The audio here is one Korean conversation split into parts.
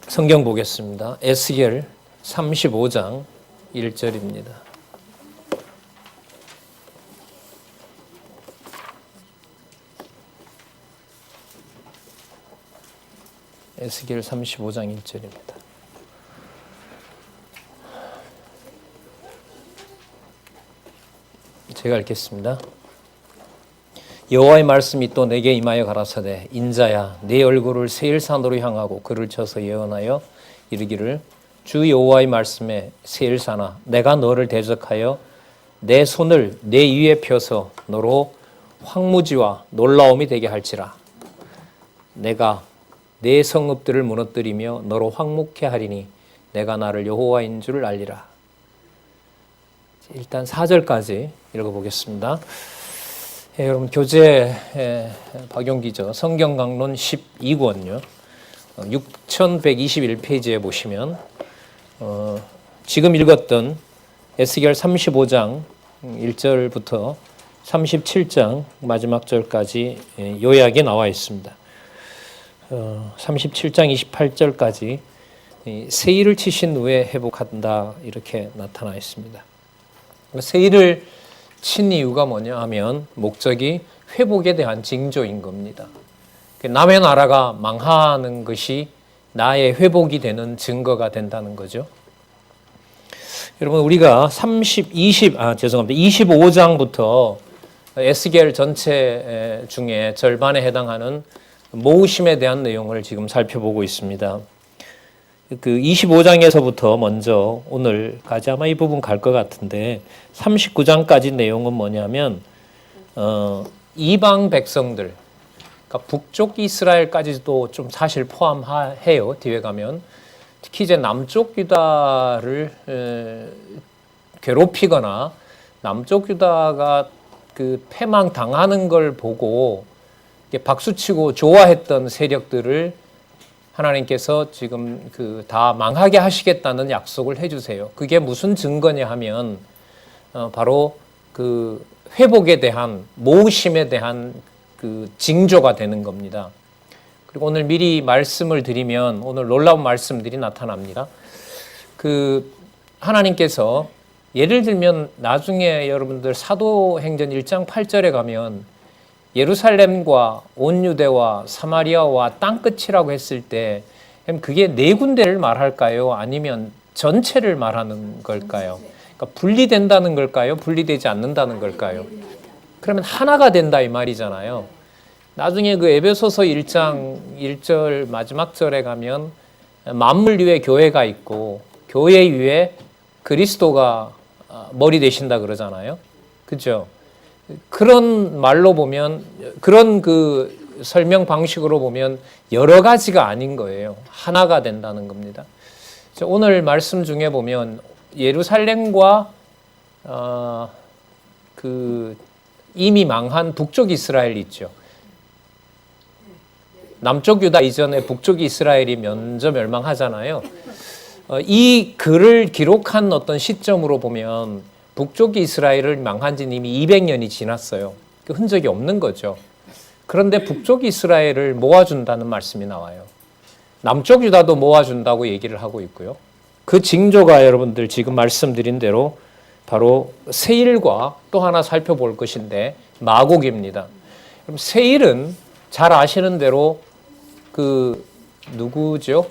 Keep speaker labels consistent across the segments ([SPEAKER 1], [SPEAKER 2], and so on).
[SPEAKER 1] 성경 보겠습니다. 에스겔 35장 1절입니다. 에스겔 35장 1절입니다. 제가 읽겠습니다. 여호와의 말씀이 또 내게 임하여 가라사대 인자야 내 얼굴을 세일산으로 향하고 그를 쳐서 예언하여 이르기를 주 여호와의 말씀에 세일산아 내가 너를 대적하여 내 손을 내 위에 펴서 너로 황무지와 놀라움이 되게 할지라 내가 내 성읍들을 무너뜨리며 너로 황무케 하리니 내가 나를 여호와인 줄 알리라. 일단 4절까지 읽어보겠습니다. 여러분 교재 박용기죠. 성경강론 12권요. 6121페이지에 보시면 지금 읽었던 에스겔 35장 1절부터 37장 마지막 절까지 요약이 나와 있습니다. 37장 28절까지 세일을 치신 후에 회복한다 이렇게 나타나 있습니다. 세일을 친 이유가 뭐냐 하면 목적이 회복에 대한 징조인 겁니다. 남의 나라가 망하는 것이 나의 회복이 되는 증거가 된다는 거죠. 여러분 우리가 25장부터 에스겔 전체 중에 절반에 해당하는 모으심에 대한 내용을 지금 살펴보고 있습니다. 그 25장에서부터 먼저 오늘까지 아마 이 부분 갈 것 같은데 39장까지 내용은 뭐냐면 이방 백성들, 그러니까 북쪽 이스라엘까지도 좀 사실 포함해요. 뒤에 가면 특히 이제 남쪽 유다를 괴롭히거나 남쪽 유다가 그 패망 당하는 걸 보고 박수치고 좋아했던 세력들을 하나님께서 지금 다 망하게 하시겠다는 약속을 해주세요. 그게 무슨 증거냐 하면 바로 그 회복에 대한 모으심에 대한 그 징조가 되는 겁니다. 그리고 오늘 미리 말씀을 드리면 오늘 놀라운 말씀들이 나타납니다. 그 하나님께서 예를 들면 나중에 여러분들 사도행전 1장 8절에 가면 예루살렘과 온 유대와 사마리아와 땅끝이라고 했을 때 그게 네 군데를 말할까요? 아니면 전체를 말하는 걸까요? 그러니까 분리된다는 걸까요? 분리되지 않는다는 걸까요? 그러면 하나가 된다 이 말이잖아요. 나중에 그 에베소서 1장 1절 마지막 절에 가면 만물 위에 교회가 있고 교회 위에 그리스도가 머리 되신다 그러잖아요. 그렇죠? 그런 말로 보면 그런 그 설명 방식으로 보면 여러 가지가 아닌 거예요. 하나가 된다는 겁니다. 오늘 말씀 중에 보면 예루살렘과 그 이미 망한 북쪽 이스라엘 있죠. 남쪽 유다 이전에 북쪽 이스라엘이 먼저 멸망하잖아요. 이 글을 기록한 어떤 시점으로 보면 북쪽 이스라엘을 망한 지 이미 200년이 지났어요. 그 흔적이 없는 거죠. 그런데 북쪽 이스라엘을 모아준다는 말씀이 나와요. 남쪽 유다도 모아준다고 얘기를 하고 있고요. 그 징조가 여러분들 지금 말씀드린 대로 바로 세일과 또 하나 살펴볼 것인데 마곡입니다. 그럼 세일은 잘 아시는 대로 그 누구죠?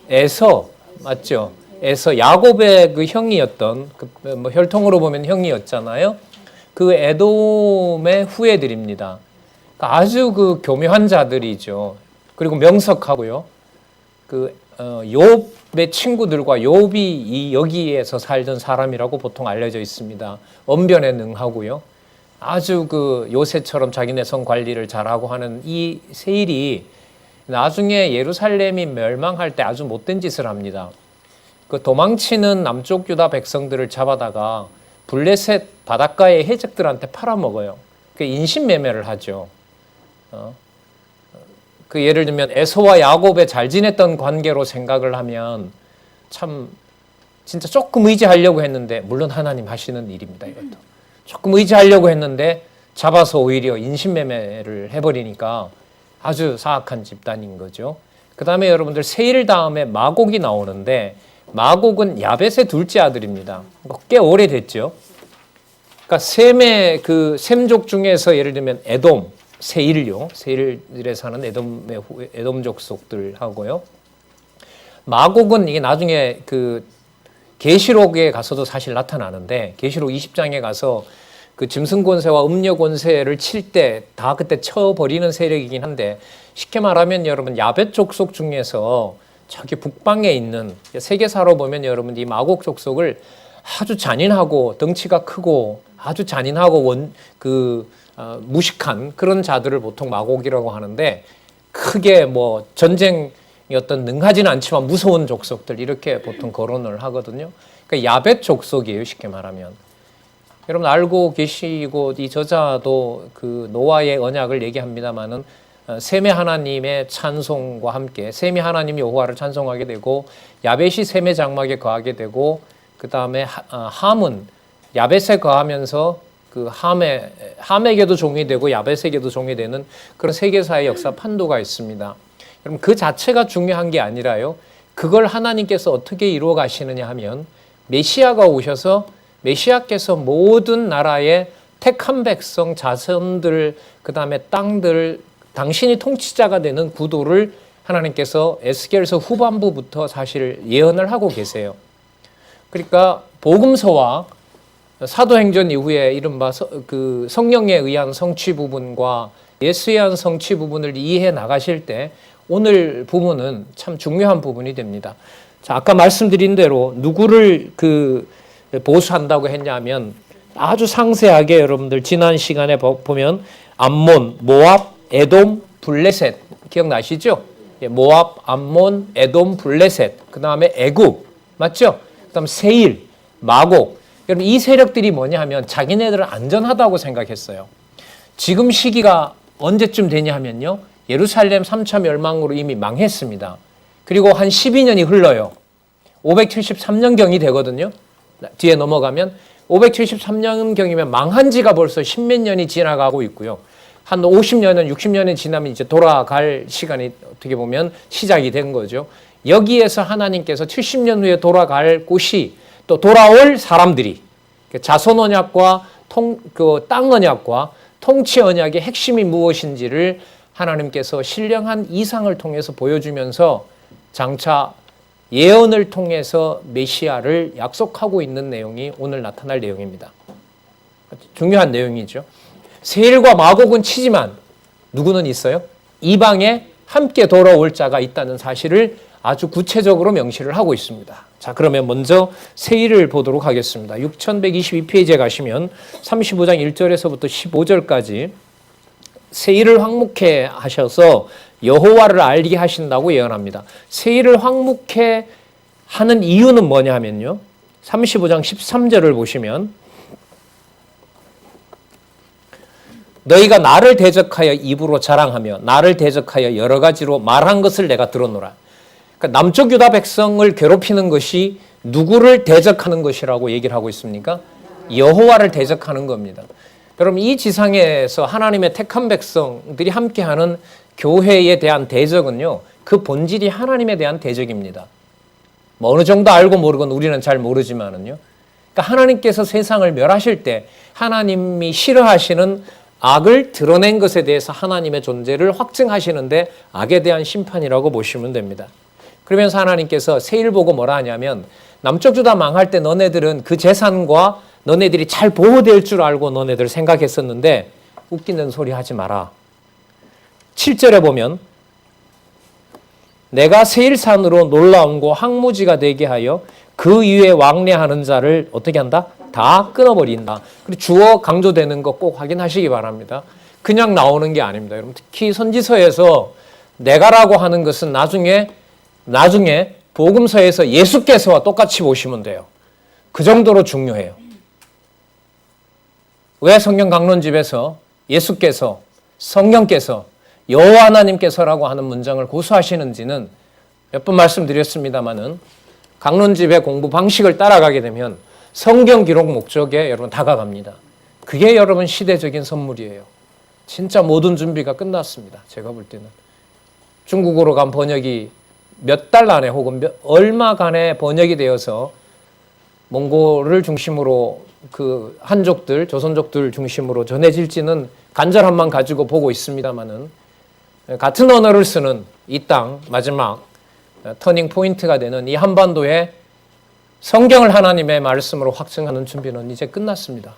[SPEAKER 1] 에서 맞죠? 에서 야곱의 그 형이었던 뭐 혈통으로 보면 형이었잖아요. 그 에돔의 후예들입니다. 그러니까 아주 그 교묘한 자들이죠. 그리고 명석하고요. 그 욥의 친구들과 욥이 이 여기에서 살던 사람이라고 보통 알려져 있습니다. 언변에 능하고요. 아주 그 요새처럼 자기네 성 관리를 잘하고 하는 이 세일이 나중에 예루살렘이 멸망할 때 아주 못된 짓을 합니다. 그 도망치는 남쪽 유다 백성들을 잡아다가 블레셋 바닷가의 해적들한테 팔아먹어요. 그 인신매매를 하죠. 그 예를 들면 에서와 야곱의 잘 지냈던 관계로 생각을 하면 참 진짜 조금 의지하려고 했는데 물론 하나님 하시는 일입니다. 이것도 조금 의지하려고 했는데 잡아서 오히려 인신매매를 해버리니까 아주 사악한 집단인 거죠. 그 다음에 여러분들 세일 다음에 마곡이 나오는데 마곡은 야벳의 둘째 아들입니다. 꽤 오래됐죠. 그러니까 셈의 그 셈족 중에서 예를 들면 에돔, 세일요. 세일에 사는 에돔 족속들하고요. 마곡은 이게 나중에 그 계시록에 가서도 사실 나타나는데 계시록 20장에 가서 그 짐승권세와 음녀권세를 칠 때 다 그때 쳐버리는 세력이긴 한데 쉽게 말하면 여러분 야벳 족속 중에서 저기 북방에 있는 세계사로 보면 여러분 이 마곡 족속을 아주 잔인하고 덩치가 크고 아주 잔인하고 무식한 그런 자들을 보통 마곡이라고 하는데 크게 뭐 전쟁 어떤 능하지는 않지만 무서운 족속들 이렇게 보통 거론을 하거든요. 그러니까 야벳 족속이에요, 쉽게 말하면. 여러분 알고 계시고 이 저자도 그 노아의 언약을 얘기합니다만은 셈의 하나님의 찬송과 함께 셈이 하나님 여호와를 찬송하게 되고 야벳이 셈의 장막에 거하게 되고 그 다음에 함은 야벳에 거하면서 그 함에게도 종이 되고 야벳에게도 종이 되는 그런 세계사의 역사 판도가 있습니다. 여러분 그 자체가 중요한 게 아니라요. 그걸 하나님께서 어떻게 이루어 가시느냐 하면 메시아가 오셔서 메시아께서 모든 나라의 택한 백성, 자손들, 그 다음에 땅들, 당신이 통치자가 되는 구도를 하나님께서 에스겔서 후반부부터 사실 예언을 하고 계세요. 그러니까 복음서와 사도행전 이후에 이른바 그 성령에 의한 성취 부분과 예수에 의한 성취 부분을 이해해 나가실 때 오늘 부분은 참 중요한 부분이 됩니다. 자, 아까 말씀드린 대로 누구를 보수한다고 했냐면 아주 상세하게 여러분들 지난 시간에 보면 암몬, 모압, 에돔, 블레셋 기억나시죠? 모압, 암몬, 에돔, 블레셋 그 다음에 애굽 맞죠? 그 다음 세일, 마곡 여러분 이 세력들이 뭐냐 하면 자기네들은 안전하다고 생각했어요. 지금 시기가 언제쯤 되냐 하면요. 예루살렘 3차 멸망으로 이미 망했습니다. 그리고 한 12년이 흘러요. 573년경이 되거든요. 뒤에 넘어가면 573년경이면 망한 지가 벌써 십몇 년이 지나가고 있고요. 한 50년은 60년이 지나면 이제 돌아갈 시간이 어떻게 보면 시작이 된 거죠. 여기에서 하나님께서 70년 후에 돌아갈 곳이 또 돌아올 사람들이 자손 언약과 땅 언약과 통치 언약의 핵심이 무엇인지를 하나님께서 신령한 이상을 통해서 보여주면서 장차 예언을 통해서 메시아를 약속하고 있는 내용이 오늘 나타날 내용입니다. 중요한 내용이죠. 세일과 마곡은 치지만 누구는 있어요? 이방에 함께 돌아올 자가 있다는 사실을 아주 구체적으로 명시를 하고 있습니다. 자, 그러면 먼저 세일을 보도록 하겠습니다. 6122페이지에 가시면 35장 1절에서부터 15절까지 세일을 황묵해 하셔서 여호와를 알게 하신다고 예언합니다. 세일을 황묵해 하는 이유는 뭐냐 하면요. 35장 13절을 보시면 너희가 나를 대적하여 입으로 자랑하며 나를 대적하여 여러 가지로 말한 것을 내가 들었노라. 그러니까 남쪽 유다 백성을 괴롭히는 것이 누구를 대적하는 것이라고 얘기를 하고 있습니까? 여호와를 대적하는 겁니다. 여러분 이 지상에서 하나님의 택한 백성들이 함께하는 교회에 대한 대적은요. 그 본질이 하나님에 대한 대적입니다. 뭐 어느 정도 알고 모르건 우리는 잘 모르지만은요. 그러니까 하나님께서 세상을 멸하실 때 하나님이 싫어하시는 악을 드러낸 것에 대해서 하나님의 존재를 확증하시는데 악에 대한 심판이라고 보시면 됩니다. 그러면서 하나님께서 세일 보고 뭐라 하냐면 남쪽 유다 망할 때 너네들은 그 재산과 너네들이 잘 보호될 줄 알고 너네들 생각했었는데 웃기는 소리 하지 마라. 7절에 보면 내가 세일산으로 놀라움고 항무지가 되게 하여 그 위에 왕래하는 자를 어떻게 한다? 다 끊어버린다. 그리고 주어 강조되는 거 꼭 확인하시기 바랍니다. 그냥 나오는 게 아닙니다. 여러분 특히 선지서에서 내가라고 하는 것은 나중에 복음서에서 예수께서와 똑같이 보시면 돼요. 그 정도로 중요해요. 왜 성경 강론집에서 예수께서 성령께서 여호와 하나님께서라고 하는 문장을 고수하시는지는 몇 번 말씀드렸습니다마는 강론집의 공부 방식을 따라가게 되면 성경 기록 목적에 여러분 다가갑니다. 그게 여러분 시대적인 선물이에요. 진짜 모든 준비가 끝났습니다. 제가 볼 때는 중국어로 간 번역이 몇 달 안에 혹은 얼마간에 번역이 되어서 몽골을 중심으로 그 한족들, 조선족들 중심으로 전해질지는 간절함만 가지고 보고 있습니다만은 같은 언어를 쓰는 이 땅 마지막 터닝 포인트가 되는 이 한반도에 성경을 하나님의 말씀으로 확증하는 준비는 이제 끝났습니다.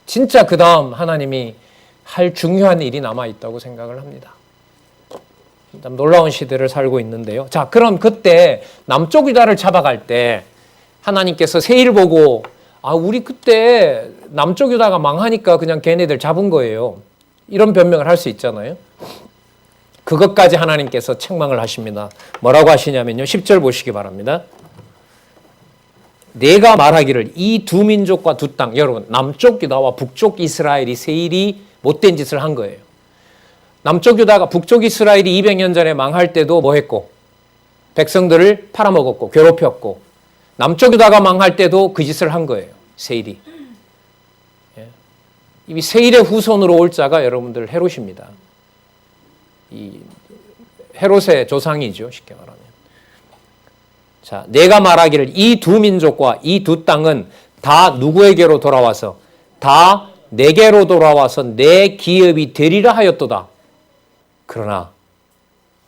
[SPEAKER 1] 진짜 그 다음 하나님이 할 중요한 일이 남아있다고 생각을 합니다. 참 놀라운 시대를 살고 있는데요. 자, 그럼 그때 남쪽 유다를 잡아갈 때 하나님께서 세일 보고 우리 그때 남쪽 유다가 망하니까 그냥 걔네들 잡은 거예요. 이런 변명을 할 수 있잖아요. 그것까지 하나님께서 책망을 하십니다. 뭐라고 하시냐면요. 10절 보시기 바랍니다. 내가 말하기를 이 두 민족과 두 땅, 여러분 남쪽 유다와 북쪽 이스라엘이 세일이 못된 짓을 한 거예요. 남쪽 유다가 북쪽 이스라엘이 200년 전에 망할 때도 뭐 했고 백성들을 팔아먹었고 괴롭혔고 남쪽 유다가 망할 때도 그 짓을 한 거예요. 세일이. 이 세일의 후손으로 올 자가 여러분들 헤롯입니다. 이 헤롯의 조상이죠. 쉽게 말하면. 자, 내가 말하기를 이 두 민족과 이 두 땅은 다 누구에게로 돌아와서 다 내게로 돌아와서 내 기업이 되리라 하였도다. 그러나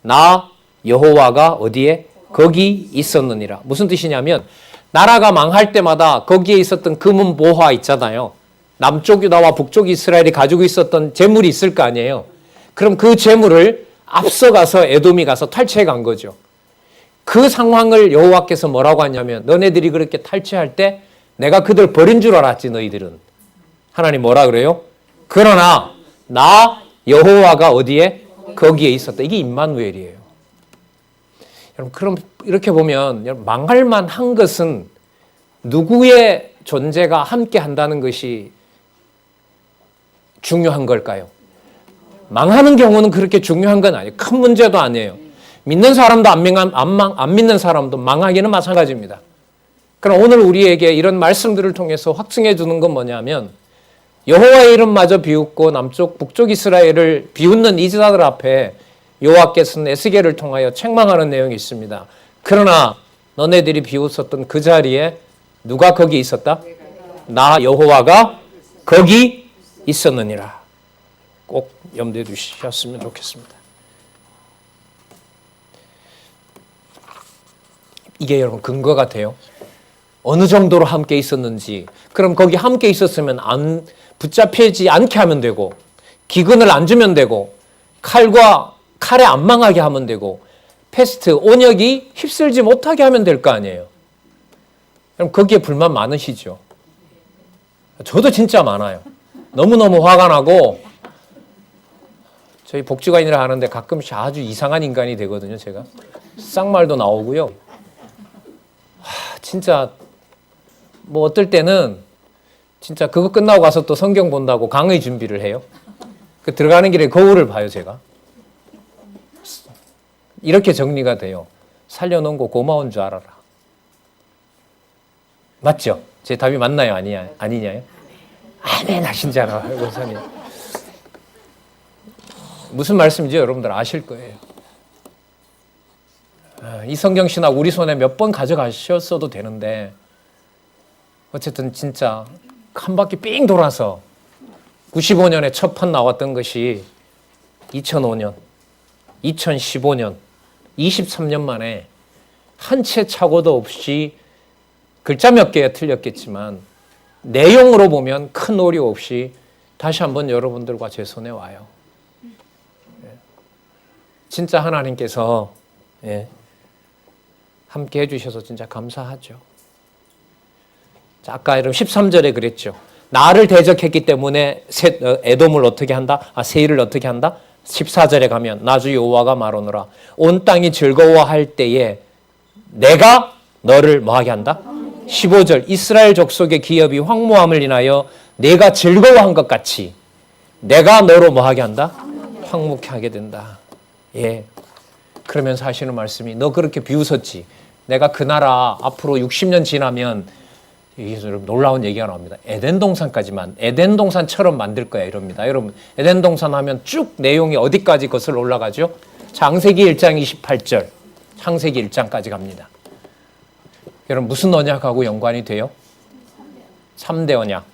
[SPEAKER 1] 나 여호와가 어디에? 거기 있었느니라. 무슨 뜻이냐면 나라가 망할 때마다 거기에 있었던 금은 보화 있잖아요. 남쪽 유다와 북쪽 이스라엘이 가지고 있었던 재물이 있을 거 아니에요. 그럼 그 재물을 앞서가서 에돔이 가서 탈취해 간 거죠. 그 상황을 여호와께서 뭐라고 하냐면 너네들이 그렇게 탈취할 때 내가 그들 버린 줄 알았지 너희들은. 하나님 뭐라 그래요? 그러나 나 여호와가 어디에? 거기에 있었다. 이게 임마누엘이에요. 여러분 그럼 이렇게 보면 망할 만한 것은 누구의 존재가 함께 한다는 것이 중요한 걸까요? 망하는 경우는 그렇게 중요한 건 아니에요. 큰 문제도 아니에요. 믿는 사람도 안 믿는 사람도 망하기는 마찬가지입니다. 그럼 오늘 우리에게 이런 말씀들을 통해서 확증해 주는 건 뭐냐면 여호와의 이름마저 비웃고 남쪽 북쪽 이스라엘을 비웃는 이스라엘 앞에 여호와께서는 에스겔을 통하여 책망하는 내용이 있습니다. 그러나 너네들이 비웃었던 그 자리에 누가 거기 있었다? 나 여호와가 거기 있었느니라. 꼭 염두에 두셨으면 좋겠습니다. 이게 여러분 근거가 돼요. 어느 정도로 함께 있었는지. 그럼 거기 함께 있었으면 안 붙잡히지 않게 하면 되고 기근을 안 주면 되고 칼에 안 망하게 하면 되고 패스트, 온역이 휩쓸지 못하게 하면 될 거 아니에요. 그럼 거기에 불만 많으시죠? 저도 진짜 많아요. 너무너무 화가 나고 저희 복지관이라 하는데 가끔씩 아주 이상한 인간이 되거든요. 제가 쌍말도 나오고요. 진짜 뭐 어떨 때는 진짜 그거 끝나고 가서 또 성경 본다고 강의 준비를 해요. 그 들어가는 길에 거울을 봐요. 제가 이렇게 정리가 돼요. 살려놓은 거 고마운 줄 알아라. 맞죠? 제 답이 맞나요? 아니냐요? 아멘 하신잖아요. 권사님. 무슨 말씀인지 여러분들 아실 거예요. 이 성경신학 우리 손에 몇 번 가져가셨어도 되는데 어쨌든 진짜 한 바퀴 삥 돌아서 95년에 첫 판 나왔던 것이 2005년, 2015년, 23년 만에 한 채 착오도 없이 글자 몇 개가 틀렸겠지만 내용으로 보면 큰 오류 없이 다시 한번 여러분들과 제 손에 와요. 진짜 하나님께서 함께 해주셔서 진짜 감사하죠. 자, 아까 여러분 13절에 그랬죠. 나를 대적했기 때문에 에돔을 어떻게 한다? 세일을 어떻게 한다? 14절에 가면 나주 여호와가 말하노라. 온 땅이 즐거워할 때에 내가 너를 뭐하게 한다? 15절 이스라엘 족속의 기업이 황무함을 인하여 내가 즐거워한 것 같이 내가 너로 뭐하게 한다? 황무케 하게 된다. 예. 그러면서 하시는 말씀이 너 그렇게 비웃었지. 내가 그 나라 앞으로 60년 지나면 놀라운 얘기가 나옵니다. 에덴 동산까지만 에덴 동산처럼 만들 거야 이럽니다. 여러분 에덴 동산 하면 쭉 내용이 어디까지 거슬러 올라가죠? 창세기 1장 28절, 창세기 1장까지 갑니다. 여러분 무슨 언약하고 연관이 돼요? 3대 언약.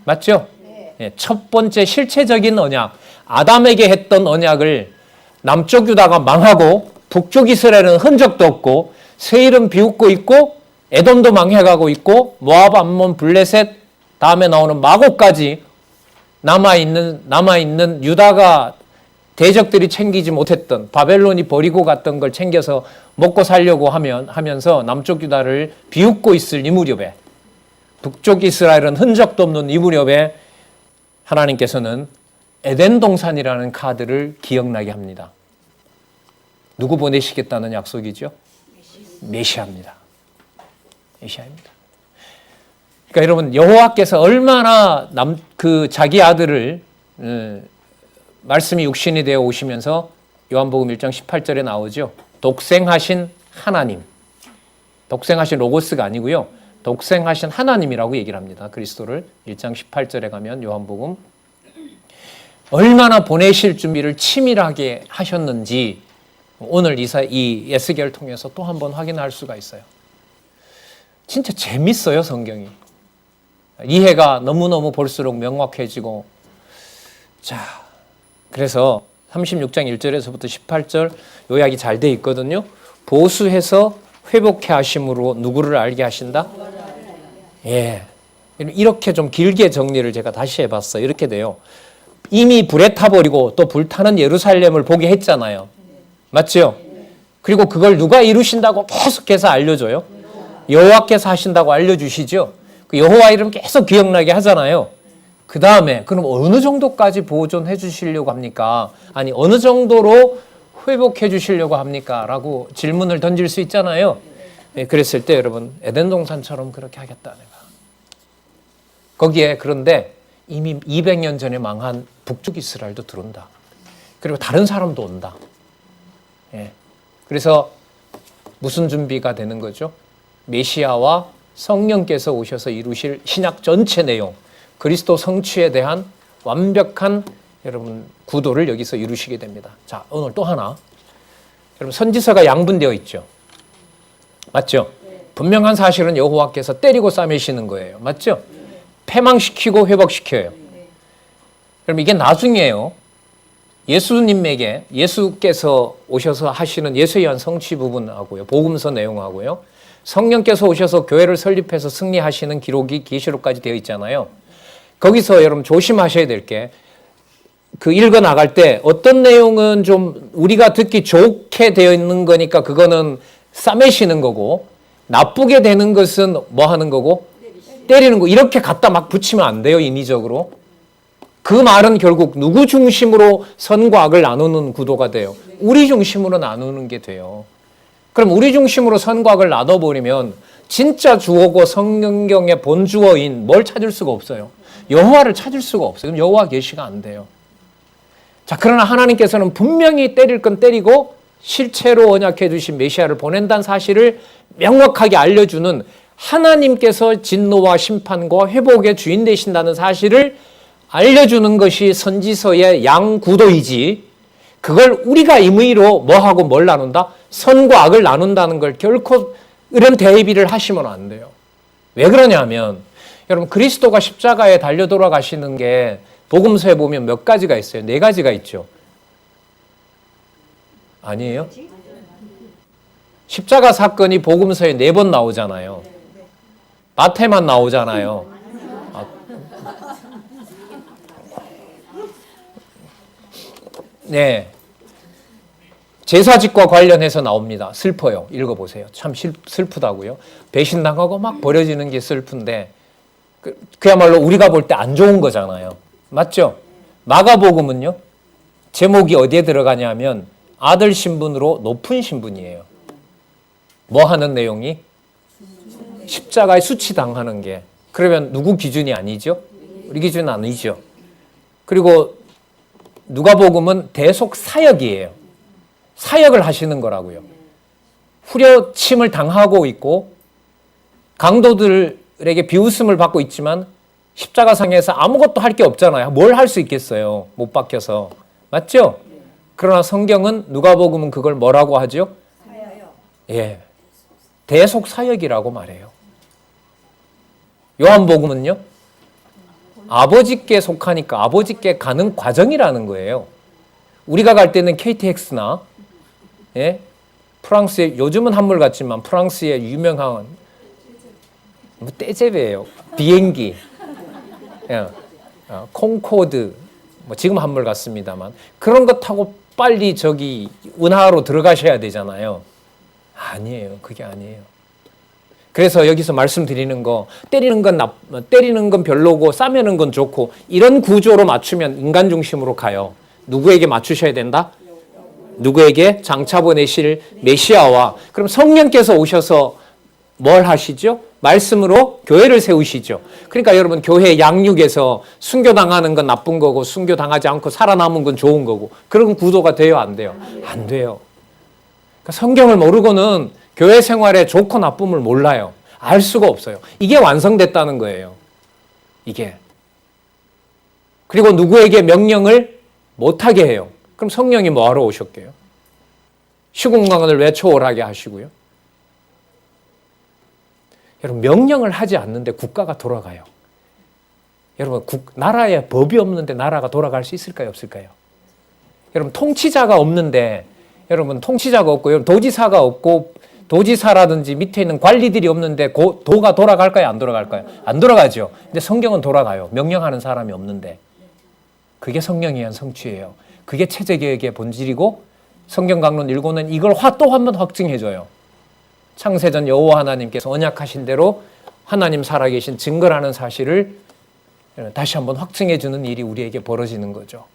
[SPEAKER 1] 맞죠? 네. 첫 번째 실체적인 언약, 아담에게 했던 언약을 남쪽 유다가 망하고 북쪽 이스라엘은 흔적도 없고 세일은 비웃고 있고 에돔도 망해가고 있고 모압, 암몬, 블레셋, 다음에 나오는 마고까지 남아있는 유다가 대적들이 챙기지 못했던, 바벨론이 버리고 갔던 걸 챙겨서 먹고 살려고 하면서 남쪽 유다를 비웃고 있을 이 무렵에, 북쪽 이스라엘은 흔적도 없는 이 무렵에 하나님께서는 에덴 동산이라는 카드를 기억나게 합니다. 누구 보내시겠다는 약속이죠? 메시아입니다. 메시아입니다. 그러니까 여러분, 여호와께서 얼마나 자기 아들을 말씀이 육신이 되어 오시면서 요한복음 1장 18절에 나오죠. 독생하신 하나님, 독생하신 로고스가 아니고요, 독생하신 하나님이라고 얘기를 합니다. 그리스도를 1장 18절에 가면 요한복음, 얼마나 보내실 준비를 치밀하게 하셨는지 오늘 이 에스겔을 통해서 또 한 번 확인할 수가 있어요. 진짜 재밌어요, 성경이. 이해가 너무너무 볼수록 명확해지고. 자, 그래서 36장 1절에서부터 18절 요약이 잘 돼 있거든요. 보수해서 회복해 하심으로 누구를 알게 하신다? 예. 이렇게 좀 길게 정리를 제가 다시 해봤어요. 이렇게 돼요. 이미 불에 타버리고 또 불타는 예루살렘을 보게 했잖아요. 맞죠? 그리고 그걸 누가 이루신다고 계속해서 알려줘요? 여호와께서 하신다고 알려주시죠? 그 여호와 이름 계속 기억나게 하잖아요. 그 다음에 그럼 어느 정도까지 보존해 주시려고 합니까? 아니, 어느 정도로 회복해 주시려고 합니까? 라고 질문을 던질 수 있잖아요. 네, 그랬을 때 여러분, 에덴 동산처럼 그렇게 하겠다 내가. 거기에 그런데 이미 200년 전에 망한 북쪽 이스라엘도 들어온다. 그리고 다른 사람도 온다. 예. 그래서 무슨 준비가 되는 거죠? 메시아와 성령께서 오셔서 이루실 신약 전체 내용, 그리스도 성취에 대한 완벽한 여러분 구도를 여기서 이루시게 됩니다. 자, 오늘 또 하나. 여러분, 선지서가 양분되어 있죠. 맞죠? 분명한 사실은 여호와께서 때리고 싸매시는 거예요. 맞죠? 패망시키고 회복시켜요. 여러분, 이게 나중이에요. 예수께서 오셔서 하시는 예수에 의한 성취 부분하고요, 복음서 내용하고요, 성령께서 오셔서 교회를 설립해서 승리하시는 기록이 계시록까지 되어 있잖아요. 거기서 여러분 조심하셔야 될 게, 읽어 나갈 때 어떤 내용은 좀 우리가 듣기 좋게 되어 있는 거니까 그거는 싸매시는 거고, 나쁘게 되는 것은 뭐 하는 거고? 때리는 거. 이렇게 갖다 막 붙이면 안 돼요, 인위적으로. 그 말은 결국 누구 중심으로 선과 악을 나누는 구도가 돼요? 우리 중심으로 나누는 게 돼요. 그럼 우리 중심으로 선과 악을 나눠버리면 진짜 주어고 성경의 본주어인 뭘 찾을 수가 없어요. 여호와를 찾을 수가 없어요. 그럼 여호와 계시가 안 돼요. 자, 그러나 하나님께서는 분명히 때릴 건 때리고 실체로 언약해 주신 메시아를 보낸다는 사실을 명확하게 알려주는, 하나님께서 진노와 심판과 회복의 주인 되신다는 사실을 알려주는 것이 선지서의 양구도이지, 그걸 우리가 임의로 뭐하고 뭘 나눈다? 선과 악을 나눈다는 걸 결코 이런 대비를 하시면 안 돼요. 왜 그러냐면, 여러분, 그리스도가 십자가에 달려 돌아가시는 게 복음서에 보면 몇 가지가 있어요? 4가지가 있죠. 아니에요? 십자가 사건이 복음서에 4번 나오잖아요. 마태만 나오잖아요. 네. 제사직과 관련해서 나옵니다. 슬퍼요. 읽어보세요. 참 슬프다고요. 배신당하고 막 버려지는 게 슬픈데, 그야말로 우리가 볼 때 안 좋은 거잖아요. 맞죠? 마가복음은요, 제목이 어디에 들어가냐면 아들 신분으로 높은 신분이에요. 뭐 하는 내용이? 십자가에 수치당하는 게. 그러면 누구 기준이 아니죠? 우리 기준은 아니죠. 그리고 누가복음은 대속 사역이에요. 사역을 하시는 거라고요. 후려침을 당하고 있고 강도들에게 비웃음을 받고 있지만 십자가상에서 아무것도 할 게 없잖아요. 뭘 할 수 있겠어요? 못 박혀서. 맞죠? 그러나 성경은 누가복음은 그걸 뭐라고 하죠? 예, 대속사역이라고 말해요. 요한복음은요? 아버지께 속하니까 아버지께 가는 과정이라는 거예요. 우리가 갈 때는 KTX나 예? 프랑스의 요즘은 한물 같지만 프랑스의 유명한 뭐 떼제베예요. 비행기, 예. 콩코드, 뭐 지금 한물 같습니다만 그런 거 타고 빨리 저기 운하로 들어가셔야 되잖아요. 아니에요, 그게 아니에요. 그래서 여기서 말씀드리는 거 때리는 건 별로고 싸매는 건 좋고 이런 구조로 맞추면 인간 중심으로 가요. 누구에게 맞추셔야 된다? 누구에게? 장차 보내실 메시아와. 그럼 성령께서 오셔서 뭘 하시죠? 말씀으로 교회를 세우시죠. 그러니까 여러분 교회 양육에서 순교당하는 건 나쁜 거고 순교당하지 않고 살아남은 건 좋은 거고 그런 구도가 돼요? 안 돼요? 안 돼요. 그러니까 성경을 모르고는 교회 생활의 좋고 나쁨을 몰라요. 알 수가 없어요. 이게 완성됐다는 거예요. 이게. 그리고 누구에게 명령을 못하게 해요. 그럼 성령이 뭐하러 오셨게요? 시공간을 왜 초월하게 하시고요? 여러분 명령을 하지 않는데 국가가 돌아가요. 여러분 나라에 법이 없는데 나라가 돌아갈 수 있을까요? 없을까요? 여러분 통치자가 없는데 여러분 통치자가 없고 여러분 도지사가 없고 도지사라든지 밑에 있는 관리들이 없는데 도가 돌아갈까요? 안 돌아갈까요? 안 돌아가죠. 근데 성경은 돌아가요. 명령하는 사람이 없는데. 그게 성령에 의한 성취예요. 그게 체제개혁의 본질이고 성경 강론 읽고는 이걸 또 한 번 확증해줘요. 창세전 여호와 하나님께서 언약하신 대로 하나님 살아계신 증거라는 사실을 다시 한번 확증해주는 일이 우리에게 벌어지는 거죠.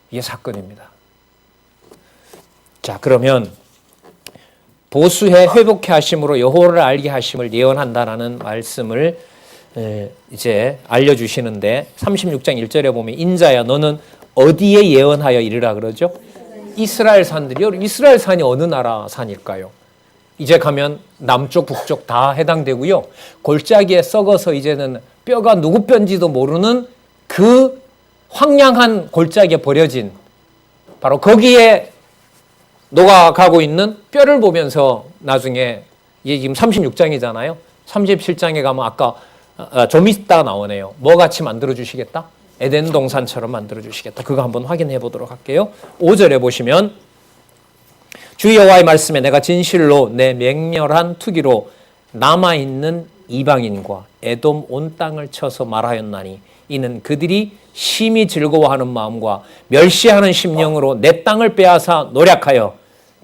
[SPEAKER 1] 이게 사건입니다. 자, 그러면 보수해 회복해 하심으로 여호와를 알게 하심을 예언한다라는 말씀을 이제 알려주시는데 36장 1절에 보면 인자야 너는 어디에 예언하여 이르라 그러죠? 이스라엘 산들이요. 이스라엘 산이 어느 나라 산일까요? 이제 가면 남쪽 북쪽 다 해당되고요. 골짜기에 썩어서 이제는 뼈가 누구 뼈인지도 모르는 그 황량한 골짜기에 버려진 바로 거기에 녹아가고 있는 뼈를 보면서 나중에 이게 지금 36장이잖아요. 37장에 가면 아까 좀 이따 나오네요. 뭐 같이 만들어주시겠다? 에덴 동산처럼 만들어주시겠다. 그거 한번 확인해 보도록 할게요. 5절에 보시면 주 여호와의 말씀에 내가 진실로 내 맹렬한 투기로 남아있는 이방인과 에돔 온 땅을 쳐서 말하였나니 이는 그들이 심히 즐거워하는 마음과 멸시하는 심령으로 내 땅을 빼앗아 노략하여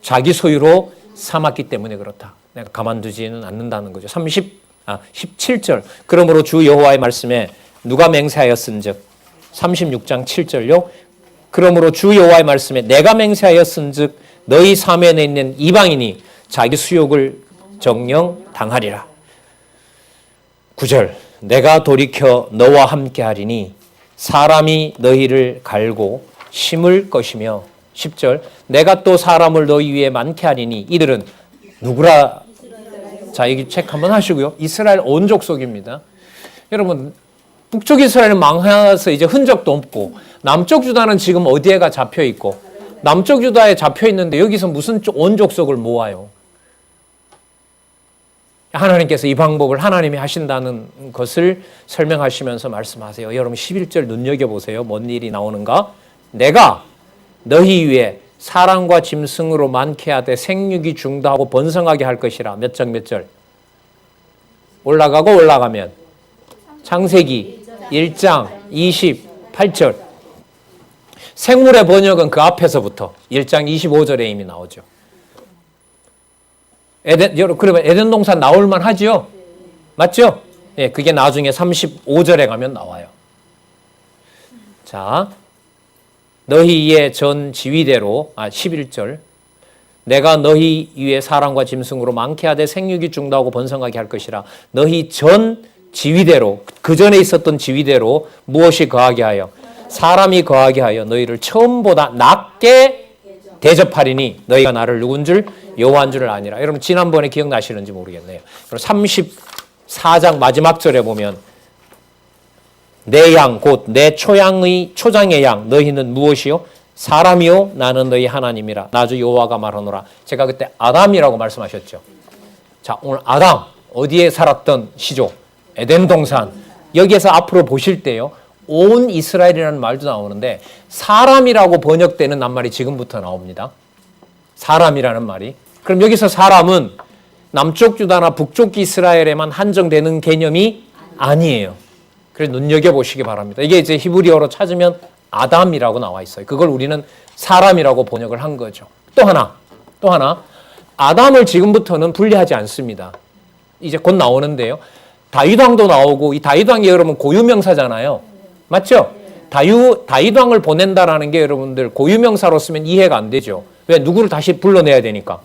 [SPEAKER 1] 자기 소유로 삼았기 때문에 그렇다. 내가 가만두지는 않는다는 거죠. 17절 그러므로 주 여호와의 말씀에 누가 맹세하였은즉 36장 7절요. 그러므로 주 여호와의 말씀에 내가 맹세하였은즉 너희 사면에 있는 이방인이 자기 수욕을 정령 당하리라. 9절 내가 돌이켜 너와 함께 하리니 사람이 너희를 갈고 심을 것이며 10절 내가 또 사람을 너희 위에 많게 하리니 이들은 누구라? 자, 여기 체크 한번 하시고요. 이스라엘 온 족속입니다. 여러분 북쪽 이스라엘은 망해서 이제 흔적도 없고 남쪽 유다는 지금 어디에가 잡혀 있고 남쪽 유다에 잡혀 있는데 여기서 무슨 온 족속을 모아요? 하나님께서 이 방법을 하나님이 하신다는 것을 설명하시면서 말씀하세요. 여러분 11절 눈여겨보세요. 뭔 일이 나오는가? 내가 너희 위에 사람과 짐승으로 많게 하되 생육이 중다하고 번성하게 할 것이라. 몇 장 몇 절? 올라가고 올라가면 창세기 1장 28절. 생물의 번역은 그 앞에서부터 1장 25절에 이미 나오죠. 그러면 에덴 동산 나올만 하죠? 맞죠? 예, 그게 나중에 35절에 가면 나와요. 자, 너희의 전 지위대로 11절 내가 너희 위에 사람과 짐승으로 많게 하되 생육이 중다하고 번성하게 할 것이라. 너희 전 지위대로 그 전에 있었던 지위대로 무엇이 거하게 하여 사람이 거하게 하여 너희를 처음보다 낮게 대접하리니 너희가 나를 누군 줄 여호와인 줄을 아니라. 여러분 지난번에 기억나시는지 모르겠네요. 34장 마지막 절에 보면 내 양 곧 내 초장의 양 너희는 무엇이요? 사람이요 나는 너희 하나님이라. 나 주 여호와가 말하노라. 제가 그때 아담이라고 말씀하셨죠. 자, 오늘 아담 어디에 살았던 시조? 에덴 동산. 여기에서 앞으로 보실 때요, 온 이스라엘이라는 말도 나오는데 사람이라고 번역되는 낱말이 지금부터 나옵니다. 사람이라는 말이. 그럼 여기서 사람은 남쪽 유다나 북쪽 이스라엘에만 한정되는 개념이 아니에요. 그래서 눈여겨보시기 바랍니다. 이게 이제 히브리어로 찾으면 아담이라고 나와 있어요. 그걸 우리는 사람이라고 번역을 한 거죠. 또 하나. 아담을 지금부터는 분리하지 않습니다. 이제 곧 나오는데요. 다윗왕도 나오고, 이 다윗왕이 여러분 고유명사잖아요. 맞죠? 다윗왕을 보낸다라는 게 여러분들 고유명사로 쓰면 이해가 안 되죠. 왜? 누구를 다시 불러내야 되니까.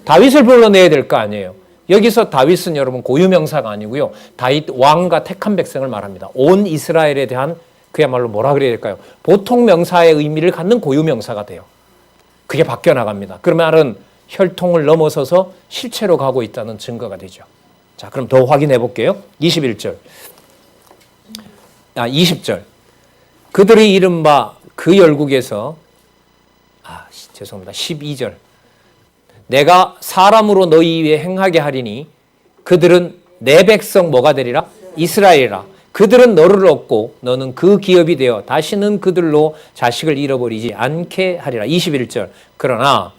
[SPEAKER 1] 다윗을 불러내야 될 거 아니에요. 여기서 다윗은 여러분 고유명사가 아니고요, 다윗 왕과 택한 백성을 말합니다. 온 이스라엘에 대한 그야말로 뭐라 그래야 될까요? 보통 명사의 의미를 갖는 고유명사가 돼요. 그게 바뀌어 나갑니다. 그 말은 혈통을 넘어서서 실체로 가고 있다는 증거가 되죠. 자, 그럼 더 확인해 볼게요. 20절. 그들이 이른바 그 열국에서, 죄송합니다. 12절. 내가 사람으로 너희 위에 행하게 하리니 그들은 내 백성 뭐가 되리라? 이스라엘이라. 그들은 너를 얻고 너는 그 기업이 되어 다시는 그들로 자식을 잃어버리지 않게 하리라. 21절. 그러나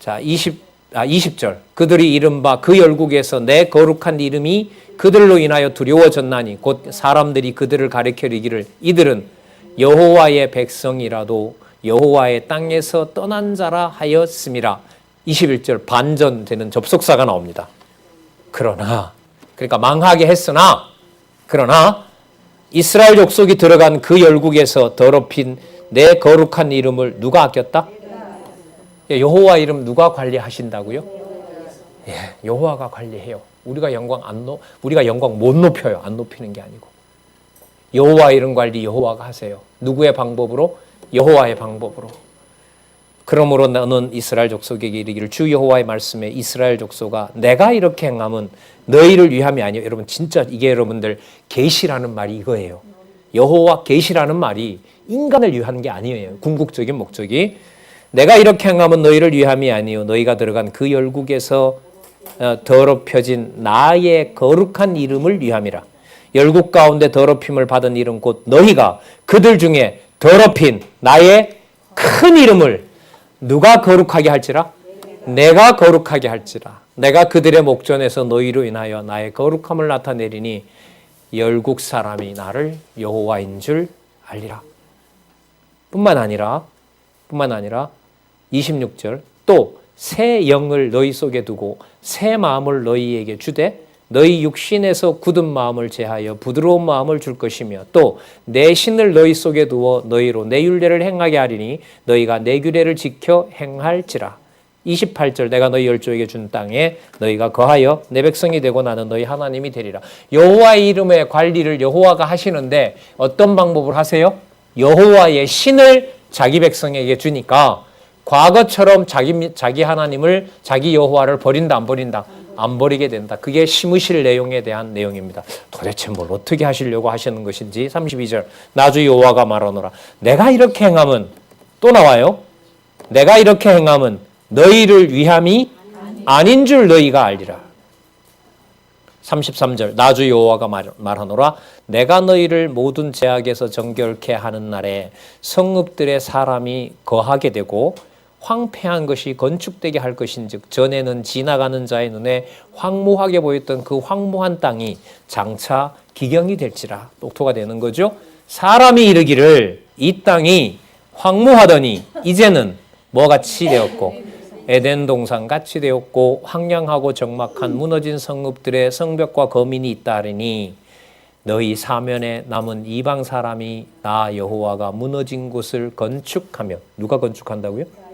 [SPEAKER 1] 20절. 그들이 이른바 그 열국에서 내 거룩한 이름이 그들로 인하여 두려워졌나니 곧 사람들이 그들을 가리켜 이르기를 이들은 여호와의 백성이라도 여호와의 땅에서 떠난 자라 하였음이라. 21절 반전되는 접속사가 나옵니다. 그러나, 그러니까 망하게 했으나, 그러나 이스라엘 족속이 들어간 그 열국에서 더럽힌 내 거룩한 이름을 누가 아꼈다? 여호와 이름 누가 관리하신다고요? 여호와가 관리해요. 우리가 영광 못 높여요. 안 높이는 게 아니고. 여호와 이름 관리 여호와가 하세요. 누구의 방법으로? 여호와의 방법으로. 그러므로 너는 이스라엘 족속에게 이르기를 주 여호와의 말씀에 이스라엘 족속아 내가 이렇게 행함은 너희를 위함이 아니요. 여러분 진짜 이게 여러분들 계시라는 말이 이거예요. 여호와 계시라는 말이 인간을 위한 게 아니에요. 궁극적인 목적이. 내가 이렇게 행함은 너희를 위함이 아니요. 너희가 들어간 그 열국에서 더럽혀진 나의 거룩한 이름을 위함이라. 열국 가운데 더럽힘을 받은 이름 곧 너희가 그들 중에 더럽힌 나의 큰 이름을 누가 거룩하게 할지라? 내가 거룩하게 할지라. 내가 그들의 목전에서 너희로 인하여 나의 거룩함을 나타내리니 열국 사람이 나를 여호와인 줄 알리라. 뿐만 아니라 26절 또 새 영을 너희 속에 두고 새 마음을 너희에게 주되 너희 육신에서 굳은 마음을 제하여 부드러운 마음을 줄 것이며 또 내 신을 너희 속에 두어 너희로 내 율례를 행하게 하리니 너희가 내 규례를 지켜 행할지라. 28절 내가 너희 열조에게 준 땅에 너희가 거하여 내 백성이 되고 나는 너희 하나님이 되리라. 여호와의 이름의 관리를 여호와가 하시는데 어떤 방법을 하세요? 여호와의 신을 자기 백성에게 주니까 과거처럼 자기 하나님을 자기 여호와를 버린다 안 버린다? 안 버리게 된다. 그게 심으실 내용에 대한 내용입니다. 도대체 뭘 어떻게 하시려고 하시는 것인지. 32절 나 주 여호와가 말하노라. 내가 이렇게 행함은 또 나와요. 내가 이렇게 행함은 너희를 위함이 아닌 줄 너희가 알리라. 33절 나 주 여호와가 말하노라. 내가 너희를 모든 죄악에서 정결케 하는 날에 성읍들의 사람이 거하게 되고 황폐한 것이 건축되게 할 것인즉 전에는 지나가는 자의 눈에 황무하게 보였던 그 황무한 땅이 장차 기경이 될지라. 녹토가 되는 거죠. 사람이 이르기를 이 땅이 황무하더니 이제는 뭐같이 되었고 에덴 동산 같이 되었고 황량하고 적막한 무너진 성읍들의 성벽과 거민이 있다 하리니 너희 사면에 남은 이방 사람이 나 여호와가 무너진 곳을 건축하며. 누가 건축한다고요?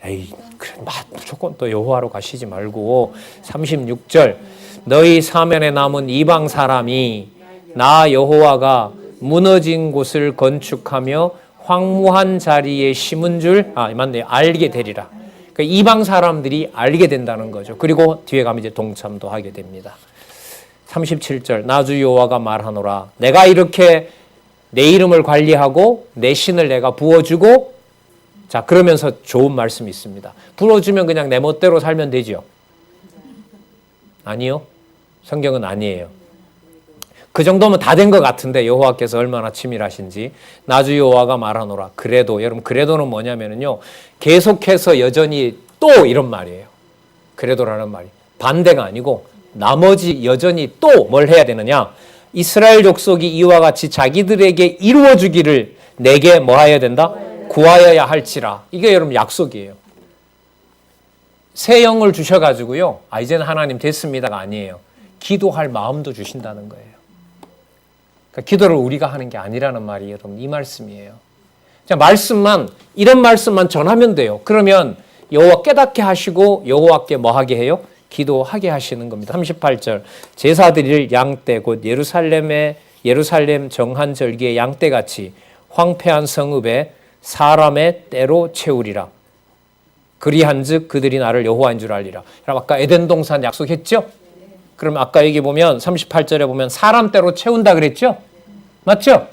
[SPEAKER 1] 에이, 그래, 무조건 또 여호와로 가시지 말고 36절 너희 사면에 남은 이방 사람이 나 여호와가 무너진 곳을 건축하며 황무한 자리에 심은 줄 맞네요. 알게 되리라. 그러니까 이방 사람들이 알게 된다는 거죠. 그리고 뒤에 가면 이제 동참도 하게 됩니다. 37절 나 주 여호와가 말하노라. 내가 이렇게 내 이름을 관리하고 내 신을 내가 부어주고, 자, 그러면서 좋은 말씀이 있습니다. 부어주면 그냥 내 멋대로 살면 되죠? 아니요. 성경은 아니에요. 그 정도면 다 된 것 같은데 여호와께서 얼마나 치밀하신지. 나주 여호와가 말하노라. 그래도, 여러분 그래도는 뭐냐면요, 계속해서 여전히 또 이런 말이에요. 그래도라는 말이 반대가 아니고 나머지 여전히 또 뭘 해야 되느냐. 이스라엘 족속이 이와 같이 자기들에게 이루어주기를 내게 뭐 해야 된다? 구하여야 할지라. 이게 여러분 약속이에요. 새 영을 주셔가지고요, 이제는 하나님 됐습니다가 아니에요. 기도할 마음도 주신다는 거예요. 그러니까 기도를 우리가 하는 게 아니라는 말이 여러분 이 말씀이에요. 자, 말씀만, 이런 말씀만 전하면 돼요. 그러면 여호와 깨닫게 하시고 여호와께 뭐 하게 해요? 기도하게 하시는 겁니다. 38절 제사드릴 양떼 곧 예루살렘 정한 절기의 양떼같이 황폐한 성읍에 사람의 때로 채우리라. 그리한즉 그들이 나를 여호와인 줄 알리라. 아까 에덴 동산 약속했죠? 그럼 아까 여기 보면 38절에 보면 사람 때로 채운다 그랬죠? 맞죠?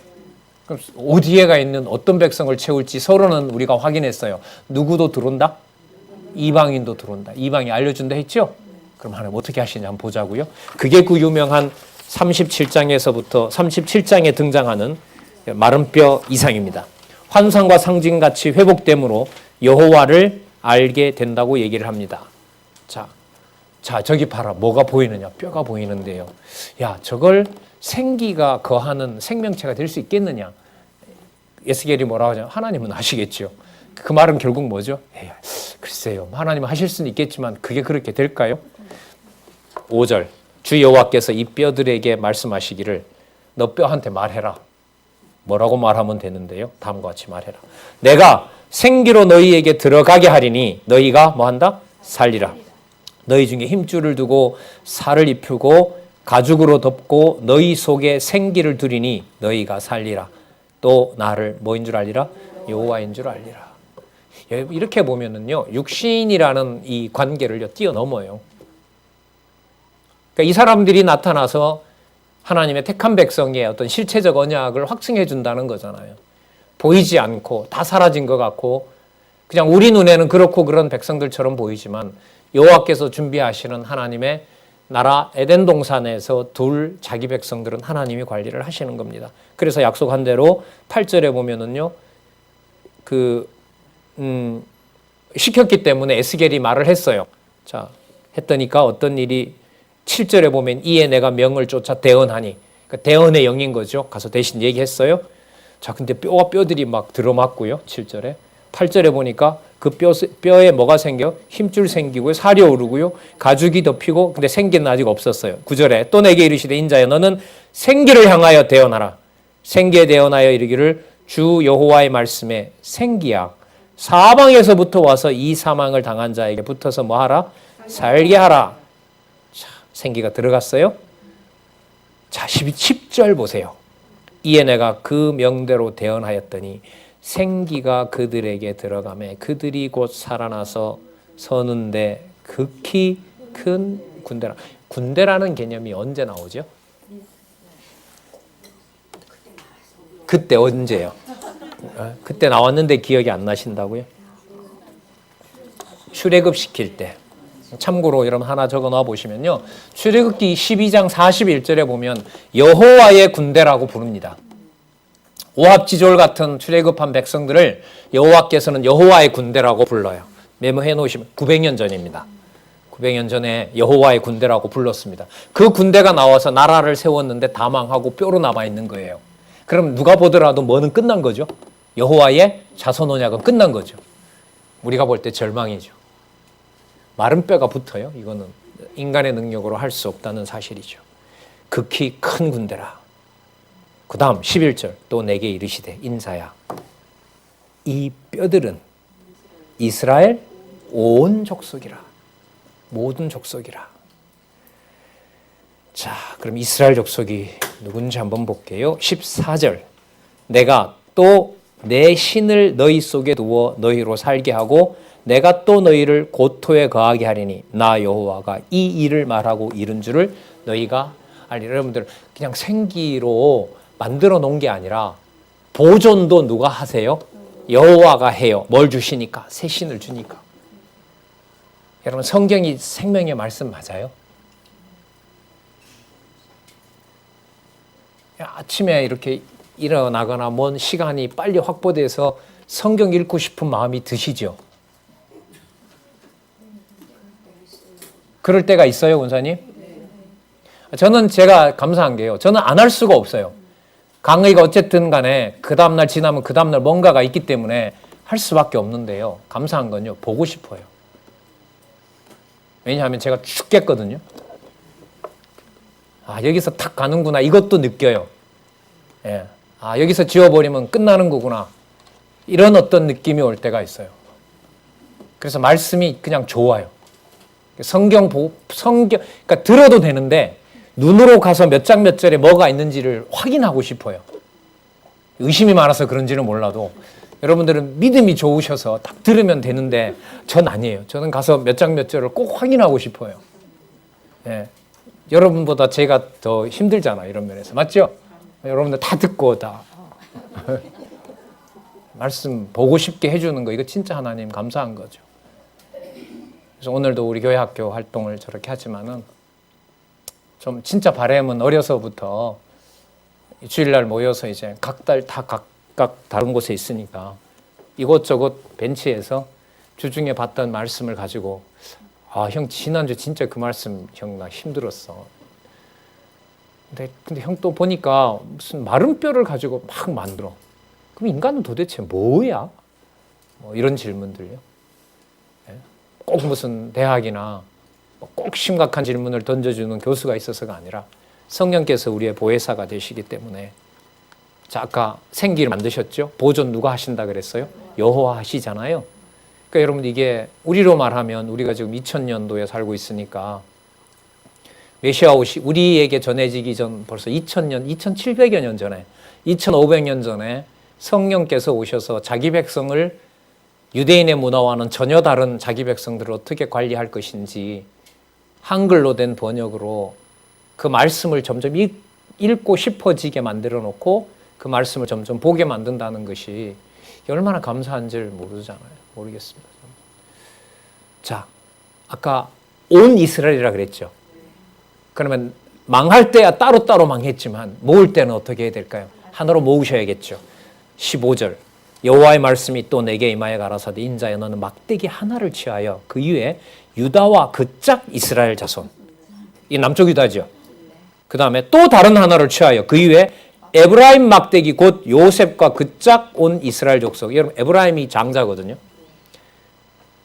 [SPEAKER 1] 그럼 어디에가 있는 어떤 백성을 채울지 서로는 우리가 확인했어요. 누구도 들어온다? 이방인도 들어온다. 이방이 알려준다 했죠? 그럼 하나님 어떻게 하시냐 한번 보자고요. 그게 그 유명한 37장에 등장하는 마른 뼈 이상입니다. 환상과 상징같이 회복됨으로 여호와를 알게 된다고 얘기를 합니다. 자, 저기 봐라. 뭐가 보이느냐? 뼈가 보이는데요. 야, 저걸 생기가 거하는 생명체가 될 수 있겠느냐? 에스겔이 뭐라고 하냐? 하나님은 아시겠죠. 그 말은 결국 뭐죠? 글쎄요. 하나님은 하실 수는 있겠지만 그게 그렇게 될까요? 5절 주 여호와께서 이 뼈들에게 말씀하시기를 너 뼈한테 말해라. 뭐라고 말하면 되는데요? 다음과 같이 말해라. 내가 생기로 너희에게 들어가게 하리니 너희가 뭐한다? 살리라. 너희 중에 힘줄을 두고 살을 입히고 가죽으로 덮고 너희 속에 생기를 두리니 너희가 살리라. 또 나를 뭐인 줄 알리라? 여호와인 줄 알리라. 이렇게 보면은요, 육신이라는 이 관계를요 뛰어넘어요. 그러니까 이 사람들이 나타나서 하나님의 택한 백성의 어떤 실체적 언약을 확증해 준다는 거잖아요. 보이지 않고 다 사라진 것 같고 그냥 우리 눈에는 그렇고 그런 백성들처럼 보이지만 여호와께서 준비하시는 하나님의 나라 에덴 동산에서 둘 자기 백성들은 하나님이 관리를 하시는 겁니다. 그래서 약속한 대로 8절에 보면은요, 시켰기 때문에 에스겔이 말을 했어요. 자, 했더니까 어떤 일이 7절에 보면 이에 내가 명을 쫓아 대언하니, 그러니까 대언의 영인 거죠. 가서 대신 얘기했어요. 자, 근데 뼈들이 막 들어맞고요. 7절에. 8절에 보니까 그 뼈에 뭐가 생겨? 힘줄 생기고요. 살이 오르고요. 가죽이 덮이고, 근데 생기는 아직 없었어요. 9절에 또 내게 이르시되 인자여 너는 생기를 향하여 대언하라. 생기에 대언하여 이르기를 주 여호와의 말씀에 생기야. 사방에서부터 와서 이 사망을 당한 자에게 붙어서 뭐 하라? 살게 하라. 자, 생기가 들어갔어요. 자, 10절 보세요. 이에 내가 그 명대로 대언하였더니 생기가 그들에게 들어가매 그들이 곧 살아나서 서는데 극히 큰 군대라. 군대라는 개념이 언제 나오죠? 그때 언제요? 그때 나왔는데 기억이 안 나신다고요? 출애굽 시킬 때. 참고로 여러분 하나 적어 놔 보시면요. 출애굽기 12장 41절에 보면 여호와의 군대라고 부릅니다. 오합지졸 같은 출애굽한 백성들을 여호와께서는 여호와의 군대라고 불러요. 메모해 놓으시면 900년 전입니다. 900년 전에 여호와의 군대라고 불렀습니다. 그 군대가 나와서 나라를 세웠는데 다 망하고 뼈로 남아 있는 거예요. 그럼 누가 보더라도 뭐는 끝난 거죠? 여호와의 자손 언약은 끝난 거죠. 우리가 볼 때 절망이죠. 마른 뼈가 붙어요. 이거는 인간의 능력으로 할 수 없다는 사실이죠. 극히 큰 군대라. 그 다음 11절 또 내게 이르시되 인자야 이 뼈들은 이스라엘 온 족속이라. 모든 족속이라. 자, 그럼 이스라엘 족속이 누군지 한번 볼게요. 14절 내가 또 내 신을 너희 속에 두어 너희로 살게 하고 내가 또 너희를 고토에 거하게 하리니 나 여호와가 이 일을 말하고 이른 줄을 너희가 알리라. 여러분들 그냥 생기로 만들어 놓은 게 아니라 보존도 누가 하세요? 여호와가 해요. 뭘 주시니까? 새 신을 주니까. 여러분, 성경이 생명의 말씀 맞아요? 아침에 이렇게 일어나거나 뭔 시간이 빨리 확보돼서 성경 읽고 싶은 마음이 드시죠? 그럴 때가 있어요, 권사님? 저는 제가 감사한 게요. 저는 안 할 수가 없어요. 강의가 어쨌든 간에 그 다음날 지나면 그 다음날 뭔가가 있기 때문에 할 수밖에 없는데요. 감사한 건요. 보고 싶어요. 왜냐하면 제가 죽겠거든요. 아, 여기서 탁 가는구나. 이것도 느껴요. 예. 아, 여기서 지워버리면 끝나는 거구나. 이런 어떤 느낌이 올 때가 있어요. 그래서 말씀이 그냥 좋아요. 그러니까 들어도 되는데 눈으로 가서 몇 장 몇 절에 뭐가 있는지를 확인하고 싶어요. 의심이 많아서 그런지는 몰라도 여러분들은 믿음이 좋으셔서 딱 들으면 되는데 전 아니에요. 저는 가서 몇 장 몇 절을 꼭 확인하고 싶어요. 예. 여러분보다 제가 더 힘들잖아요. 이런 면에서. 맞죠? 여러분들 다 듣고 다 말씀 보고 싶게 해주는 거 이거 진짜 하나님 감사한 거죠. 그래서 오늘도 우리 교회 학교 활동을 저렇게 하지만은 좀 진짜 바람은 어려서부터 주일날 모여서 이제 각달 다 각각 다른 곳에 있으니까 이곳저곳 벤치에서 주중에 봤던 말씀을 가지고 아, 형 지난주 진짜 그 말씀 형 나 힘들었어. 근데 형 또 보니까 무슨 마른 뼈를 가지고 막 만들어. 그럼 인간은 도대체 뭐야? 뭐 이런 질문들요. 꼭 무슨 대학이나 꼭 심각한 질문을 던져주는 교수가 있어서가 아니라 성령께서 우리의 보혜사가 되시기 때문에 자, 아까 생기를 만드셨죠? 보존 누가 하신다 그랬어요? 여호와 하시잖아요. 그러니까 여러분 이게 우리로 말하면 우리가 지금 2000년도에 살고 있으니까 메시아 오시 우리에게 전해지기 전 벌써 2000년, 2700여 년 전에 2500년 전에 성령께서 오셔서 자기 백성을 유대인의 문화와는 전혀 다른 자기 백성들을 어떻게 관리할 것인지 한글로 된 번역으로 그 말씀을 점점 읽고 싶어지게 만들어 놓고 그 말씀을 점점 보게 만든다는 것이 얼마나 감사한지를 모르겠습니다. 자, 아까 온 이스라엘이라 그랬죠. 그러면 망할 때야 따로따로 망했지만 모을 때는 어떻게 해야 될까요? 하나로 모으셔야겠죠. 15절 여호와의 말씀이 또 내게 임하여 가라사대 인자여 너는 막대기 하나를 취하여 그 위에 유다와 그 짝 이스라엘 자손 이 남쪽 유다죠. 그 다음에 또 다른 하나를 취하여 그 위에 에브라임 막대기 곧 요셉과 그 짝 온 이스라엘 족속. 여러분 에브라임이 장자거든요.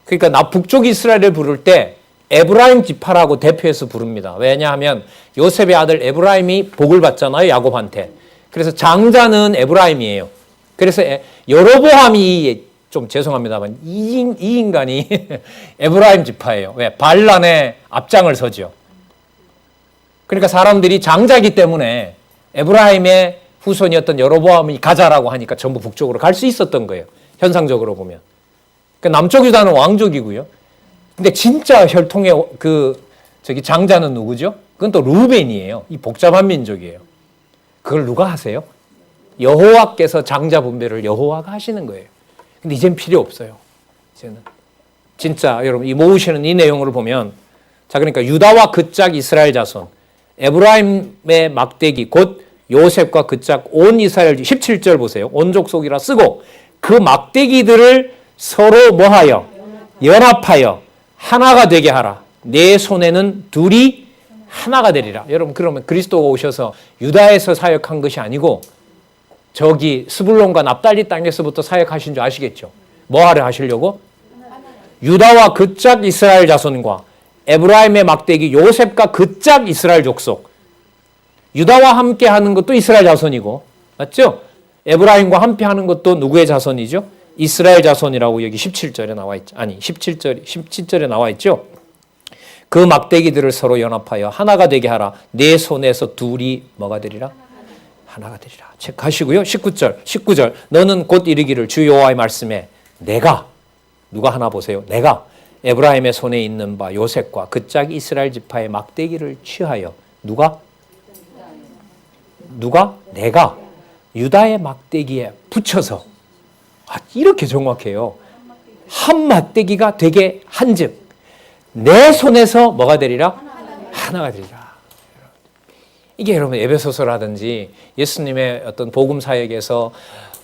[SPEAKER 1] 그러니까 북쪽 이스라엘을 부를 때 에브라임 지파라고 대표해서 부릅니다. 왜냐하면 요셉의 아들 에브라임이 복을 받잖아요. 야곱한테. 그래서 장자는 에브라임이에요. 그래서 여로보암이 좀 죄송합니다만 이 인간이 에브라임 지파예요. 왜? 반란의 앞장을 서죠. 그러니까 사람들이 장자기 때문에 에브라임의 후손이었던 여로보암이 가자라고 하니까 전부 북쪽으로 갈 수 있었던 거예요. 현상적으로 보면. 그러니까 남쪽 유다는 왕족이고요. 근데 진짜 혈통의 장자는 누구죠? 그건 또 루벤이에요. 이 복잡한 민족이에요. 그걸 누가 하세요? 여호와께서 장자 분배를 여호와가 하시는 거예요. 근데 이젠 필요 없어요. 이제는 진짜 여러분 이 모으시는 이 내용을 보면 자 그러니까 유다와 그 짝 이스라엘 자손 에브라임의 막대기 곧 요셉과 그 짝 온 이스라엘 17절 보세요. 온 족속이라 쓰고 그 막대기들을 서로 뭐하여 연합하여 하나가 되게 하라. 내 손에는 둘이 하나가 되리라. 여러분 그러면 그리스도가 오셔서 유다에서 사역한 것이 아니고 저기 스불론과 납달리 땅에서부터 사역하신 줄 아시겠죠? 뭐 하려 하시려고? 유다와 그 짝 이스라엘 자손과 에브라임의 막대기 요셉과 그 짝 이스라엘 족속. 유다와 함께 하는 것도 이스라엘 자손이고 맞죠? 에브라임과 함께 하는 것도 누구의 자손이죠? 이스라엘 자손이라고 여기 17절에 나와 있죠. 아니 17절에 나와 있죠. 그 막대기들을 서로 연합하여 하나가 되게 하라. 내 손에서 둘이 뭐가 되리라? 하나가 되리라. 체크하시고요. 19절 너는 곧 이르기를 주 여호와의 말씀에 내가 누가 하나 보세요. 내가 에브라임의 손에 있는 바 요셉과 그 짝 이스라엘 지파의 막대기를 취하여 누가? 내가 유다의 막대기에 붙여서, 이렇게 정확해요. 한 막대기가 되게 한즉 내 손에서 뭐가 되리라? 하나가 되리라. 이게 여러분 에베소서라든지 예수님의 어떤 복음 사역에서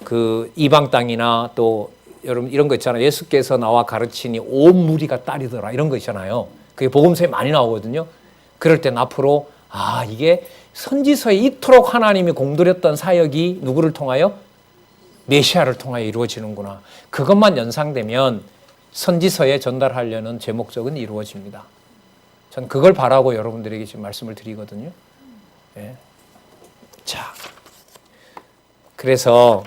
[SPEAKER 1] 그 이방 땅이나 또 여러분 이런 거 있잖아요. 예수께서 나와 가르치니 온 무리가 따르더라, 이런 거 있잖아요. 그게 복음서에 많이 나오거든요. 그럴 땐 앞으로 이게 선지서에 이토록 하나님이 공들였던 사역이 누구를 통하여? 메시아를 통하여 이루어지는구나. 그것만 연상되면 선지서에 전달하려는 제 목적은 이루어집니다. 전 그걸 바라고 여러분들에게 지금 말씀을 드리거든요. 네. 자, 그래서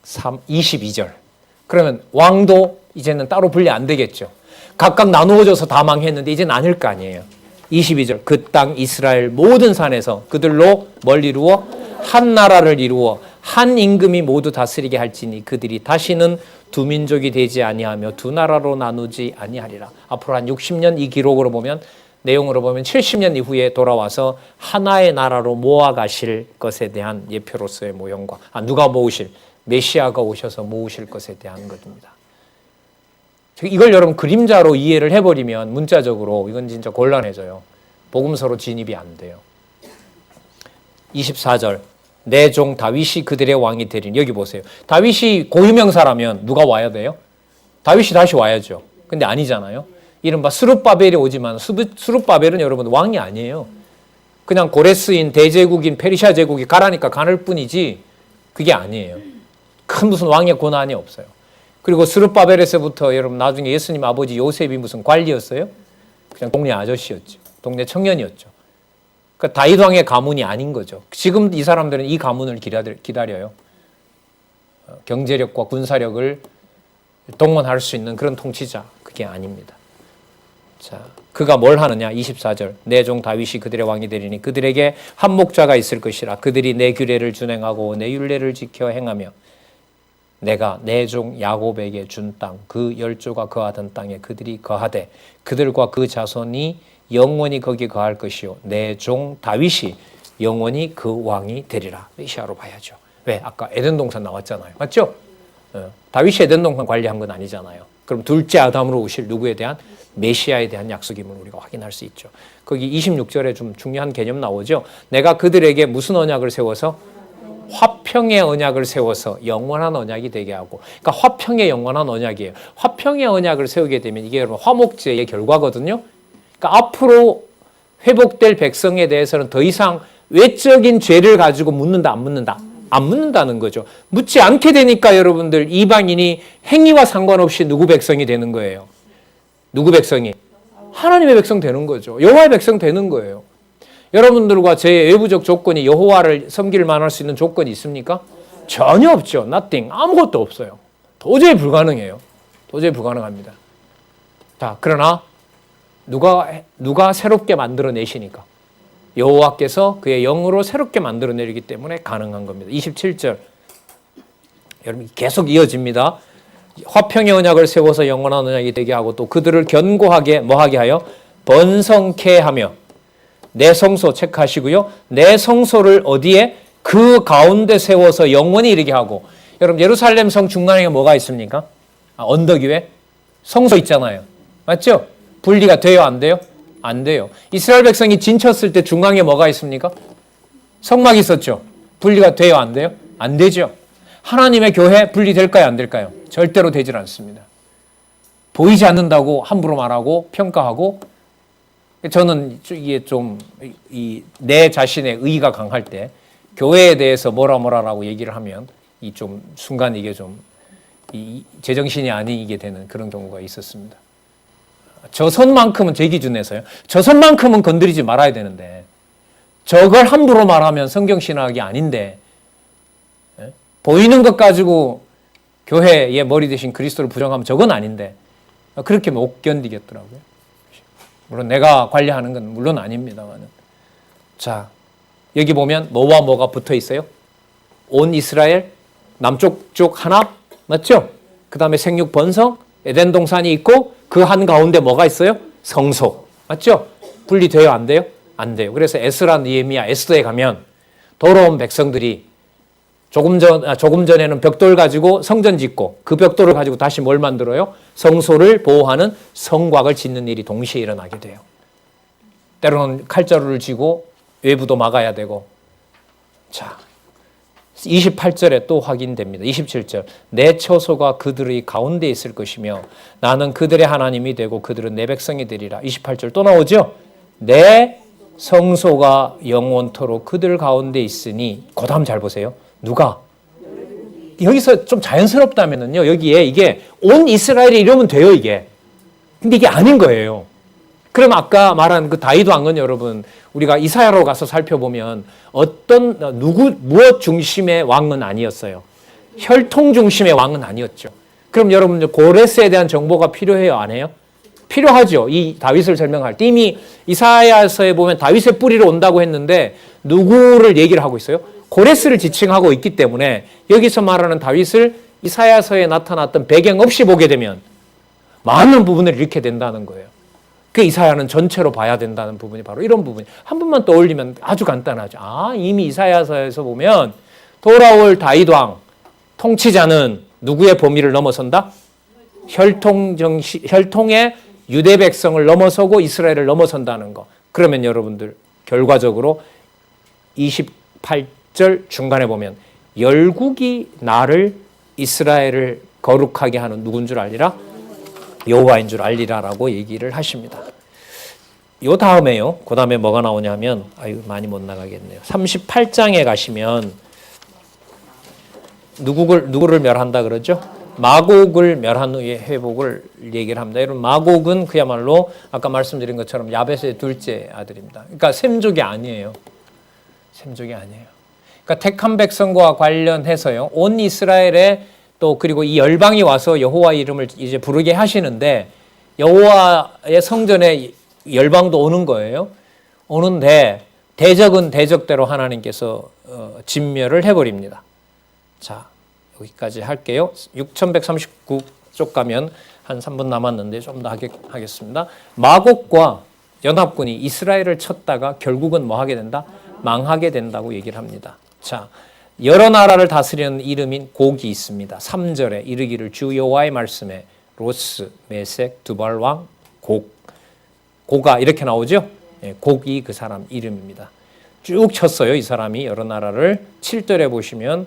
[SPEAKER 1] 22절. 그러면 왕도 이제는 따로 분리 안 되겠죠. 각각 나누어져서 다 망했는데 이제는 아닐 거 아니에요. 22절. 그 땅 이스라엘 모든 산에서 그들로 뭘 이루어? 한 나라를 이루어 한 임금이 모두 다스리게 할지니 그들이 다시는 두 민족이 되지 아니하며 두 나라로 나누지 아니하리라. 앞으로 한 60년 이 기록으로 보면, 내용으로 보면 70년 이후에 돌아와서 하나의 나라로 모아가실 것에 대한 예표로서의 모형과 누가 모으실? 메시아가 오셔서 모으실 것에 대한 것입니다. 이걸 여러분 그림자로 이해를 해버리면 문자적으로 이건 진짜 곤란해져요. 복음서로 진입이 안 돼요. 24절. 내 종 다윗이 그들의 왕이 되리니. 여기 보세요. 다윗이 고유명사라면 누가 와야 돼요? 다윗이 다시 와야죠. 근데 아니잖아요. 이른바 스룹바벨이 오지만 스룹바벨은 여러분 왕이 아니에요. 그냥 고레스인 대제국인 페르시아 제국이 가라니까 가는 뿐이지 그게 아니에요. 큰 무슨 왕의 권한이 없어요. 그리고 스룹바벨에서부터 여러분 나중에 예수님 아버지 요셉이 무슨 관리였어요? 그냥 동네 아저씨였죠. 동네 청년이었죠. 그러니까 다윗 왕의 가문이 아닌 거죠. 지금 이 사람들은 이 가문을 기다려요. 경제력과 군사력을 동원할 수 있는 그런 통치자, 그게 아닙니다. 자, 그가 뭘 하느냐? 24절. 내 종 다윗이 그들의 왕이 되리니 그들에게 한 목자가 있을 것이라. 그들이 내 규례를 준행하고 내 율례를 지켜 행하며 내가 내 종 야곱에게 준 땅, 그 열조가 거하던 땅에 그들이 거하되 그들과 그 자손이 영원히 거기 거할 것이요 내 종 다윗이 영원히 그 왕이 되리라. 메시아로 봐야죠. 왜? 아까 에덴 동산 나왔잖아요. 맞죠? 다윗이 에덴 동산 관리한 건 아니잖아요. 그럼 둘째 아담으로 오실 누구에 대한? 메시아에 대한 약속임을 우리가 확인할 수 있죠. 거기 26절에 좀 중요한 개념 나오죠. 내가 그들에게 무슨 언약을 세워서? 화평의 언약을 세워서 영원한 언약이 되게 하고. 그러니까 화평의 영원한 언약이에요. 화평의 언약을 세우게 되면 이게 여러분 화목제의 결과거든요. 그러니까 앞으로 회복될 백성에 대해서는 더 이상 외적인 죄를 가지고 묻는다, 안 묻는다? 안 묻는다는 거죠. 묻지 않게 되니까 여러분들 이방인이 행위와 상관없이 누구 백성이 되는 거예요? 누구 백성이? 하나님의 백성 되는 거죠. 여호와의 백성 되는 거예요. 여러분들과 제 외부적 조건이 여호와를 섬길 만할 수 있는 조건이 있습니까? 전혀 없죠. nothing. 아무것도 없어요. 도저히 불가능해요. 도저히 불가능합니다. 자, 그러나 누가 새롭게 만들어내시니까? 여호와께서 그의 영으로 새롭게 만들어내기 때문에 가능한 겁니다. 27절. 여러분 계속 이어집니다. 화평의 언약을 세워서 영원한 언약이 되게 하고 또 그들을 견고하게 뭐하게 하여? 번성케 하며. 내 성소 체크하시고요. 내 성소를 어디에? 그 가운데 세워서 영원히 이르게 하고. 여러분 예루살렘 성 중간에 뭐가 있습니까? 언덕 위에 성소 있잖아요. 맞죠? 분리가 돼요? 안 돼요? 안 돼요. 이스라엘 백성이 진쳤을 때 중앙에 뭐가 있습니까? 성막이 있었죠. 분리가 돼요? 안 돼요? 안 되죠. 하나님의 교회 분리될까요? 안 될까요? 절대로 되질 않습니다. 보이지 않는다고 함부로 말하고 평가하고. 저는 이게 좀 내 자신의 의의가 강할 때 교회에 대해서 뭐라라고 얘기를 하면 이 좀 순간 이게 좀 제정신이 아니게 되는 그런 경우가 있었습니다. 저 선만큼은 제 기준에서요. 저 선만큼은 건드리지 말아야 되는데 저걸 함부로 말하면 성경신학이 아닌데 보이는 것 가지고 교회의 머리 대신 그리스도를 부정하면 저건 아닌데 그렇게 못 견디겠더라고요. 물론 내가 관리하는 건 물론 아닙니다만은. 자, 여기 보면 뭐와 뭐가 붙어 있어요? 온 이스라엘, 남쪽 쪽 하나, 맞죠? 그 다음에 생육 번성, 에덴 동산이 있고 그 한가운데 뭐가 있어요? 성소, 맞죠? 분리돼요? 안 돼요? 안 돼요. 그래서 에스라, 느헤미야, 에스더에 가면 더러운 백성들이 조금 전에는 벽돌 가지고 성전 짓고 그 벽돌을 가지고 다시 뭘 만들어요? 성소를 보호하는 성곽을 짓는 일이 동시에 일어나게 돼요. 때로는 칼자루를 쥐고 외부도 막아야 되고. 자, 28절에 또 확인됩니다. 27절. 내 처소가 그들의 가운데 있을 것이며 나는 그들의 하나님이 되고 그들은 내 백성이 되리라. 28절 또 나오죠? 내 성소가 영원토록 그들 가운데 있으니, 그 다음 잘 보세요. 누가? 여기서 좀 자연스럽다면요, 여기에 이게 온 이스라엘이 이러면 돼요, 이게. 근데 이게 아닌 거예요. 그럼 아까 말한 그 다윗 왕은 여러분, 우리가 이사야로 가서 살펴보면 무엇 중심의 왕은 아니었어요. 혈통 중심의 왕은 아니었죠. 그럼 여러분, 고레스에 대한 정보가 필요해요, 안 해요? 필요하죠. 이 다윗을 설명할 때 이미 이사야서에 보면 다윗의 뿌리로 온다고 했는데 누구를 얘기를 하고 있어요? 고레스를 지칭하고 있기 때문에 여기서 말하는 다윗을 이사야서에 나타났던 배경 없이 보게 되면 많은 부분을 잃게 된다는 거예요. 그 이사야는 전체로 봐야 된다는 부분이 바로 이런 부분이 한 번만 떠올리면 아주 간단하죠. 이미 이사야서에서 보면 돌아올 다윗 왕 통치자는 누구의 범위를 넘어선다? 혈통의 유대 백성을 넘어서고 이스라엘을 넘어선다는 거. 그러면 여러분들 결과적으로 28절 중간에 보면 열국이 나를 이스라엘을 거룩하게 하는 누군 줄 알리라? 여호와인 줄 알리라라고 얘기를 하십니다. 요 다음에요. 그 다음에 뭐가 나오냐 하면 많이 못 나가겠네요. 38장에 가시면 누구를 멸한다 그러죠? 마곡을 멸한 후에 회복을 얘기를 합니다. 여러분, 마곡은 그야말로 아까 말씀드린 것처럼 야벳의 둘째 아들입니다. 그러니까 셈족이 아니에요. 셈족이 아니에요. 그러니까 택한 백성과 관련해서요, 온 이스라엘에 또 그리고 이 열방이 와서 여호와 이름을 이제 부르게 하시는데 여호와의 성전에 열방도 오는 거예요. 오는데 대적은 대적대로 하나님께서 진멸을 해버립니다. 자, 여기까지 할게요. 6139쪽 가면 한 3분 남았는데 좀 더 하겠습니다. 마곡과 연합군이 이스라엘을 쳤다가 결국은 뭐 하게 된다? 망하게 된다고 얘기를 합니다. 자, 여러 나라를 다스리는 이름인 곡이 있습니다. 3절에 이르기를 주 여호와의 말씀에 로스, 메색, 두발왕, 고가 이렇게 나오죠? 곡이 그 사람 이름입니다. 쭉 쳤어요. 이 사람이 여러 나라를. 7절에 보시면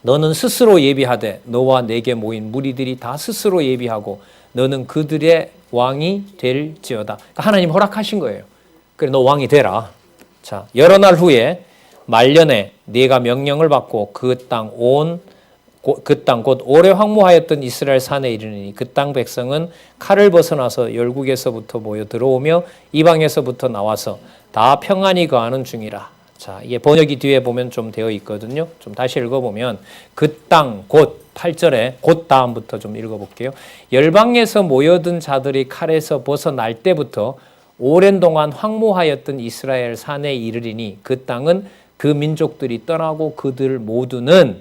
[SPEAKER 1] 너는 스스로 예비하되 너와 내게 모인 무리들이 다 스스로 예비하고 너는 그들의 왕이 될지어다. 그러니까 하나님 허락하신 거예요. 그래, 너 왕이 되라. 자, 여러 날 후에 말년에 네가 명령을 받고 그 땅 곧 오래 황무하였던 이스라엘 산에 이르니 그 땅 백성은 칼을 벗어나서 열국에서부터 모여 들어오며 이방에서부터 나와서 다 평안히 거하는 중이라. 자, 이게 번역이 뒤에 보면 좀 되어 있거든요. 좀 다시 읽어보면 그 땅 곧 8절에 곧 다음부터 좀 읽어볼게요. 열방에서 모여든 자들이 칼에서 벗어날 때부터 오랜 동안 황무하였던 이스라엘 산에 이르리니 그 땅은 그 민족들이 떠나고 그들 모두는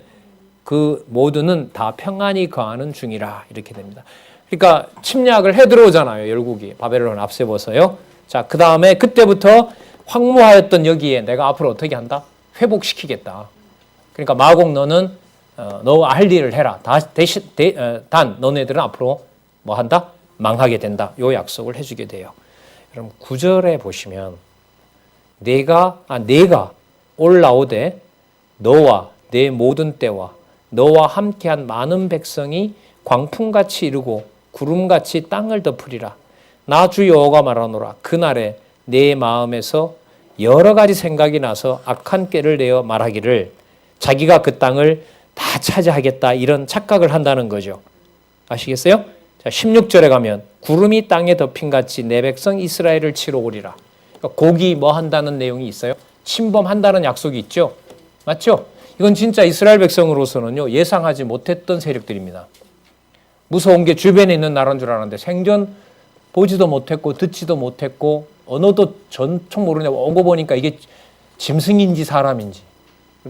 [SPEAKER 1] 다 평안히 거하는 중이라. 이렇게 됩니다. 그러니까 침략을 해 들어오잖아요. 열국이 바벨론 앞세워서요. 자, 그 다음에 그때부터 황무하였던 여기에 내가 앞으로 어떻게 한다? 회복시키겠다. 그러니까 마곡 너는 너 할 일을 해라. 단 너네들은 앞으로 뭐 한다? 망하게 된다. 요 약속을 해주게 돼요. 여러분 9절에 보시면 내가 올라오되 너와 내 모든 때와 너와 함께한 많은 백성이 광풍같이 이르고 구름같이 땅을 덮으리라. 나 주 여호와가 말하노라. 그날에 내 마음에서 여러 가지 생각이 나서 악한 꾀를 내어 말하기를 자기가 그 땅을 다 차지하겠다, 이런 착각을 한다는 거죠. 아시겠어요? 자, 16절에 가면 구름이 땅에 덮인 같이 내 백성 이스라엘을 치러 오리라. 그러니까 곡이 뭐 한다는 내용이 있어요? 침범한다는 약속이 있죠. 맞죠? 이건 진짜 이스라엘 백성으로서는요, 예상하지 못했던 세력들입니다. 무서운 게 주변에 있는 나라인 줄 알았는데 생전 보지도 못했고 듣지도 못했고 언어도 전통 모르냐고 오고 보니까 이게 짐승인지 사람인지.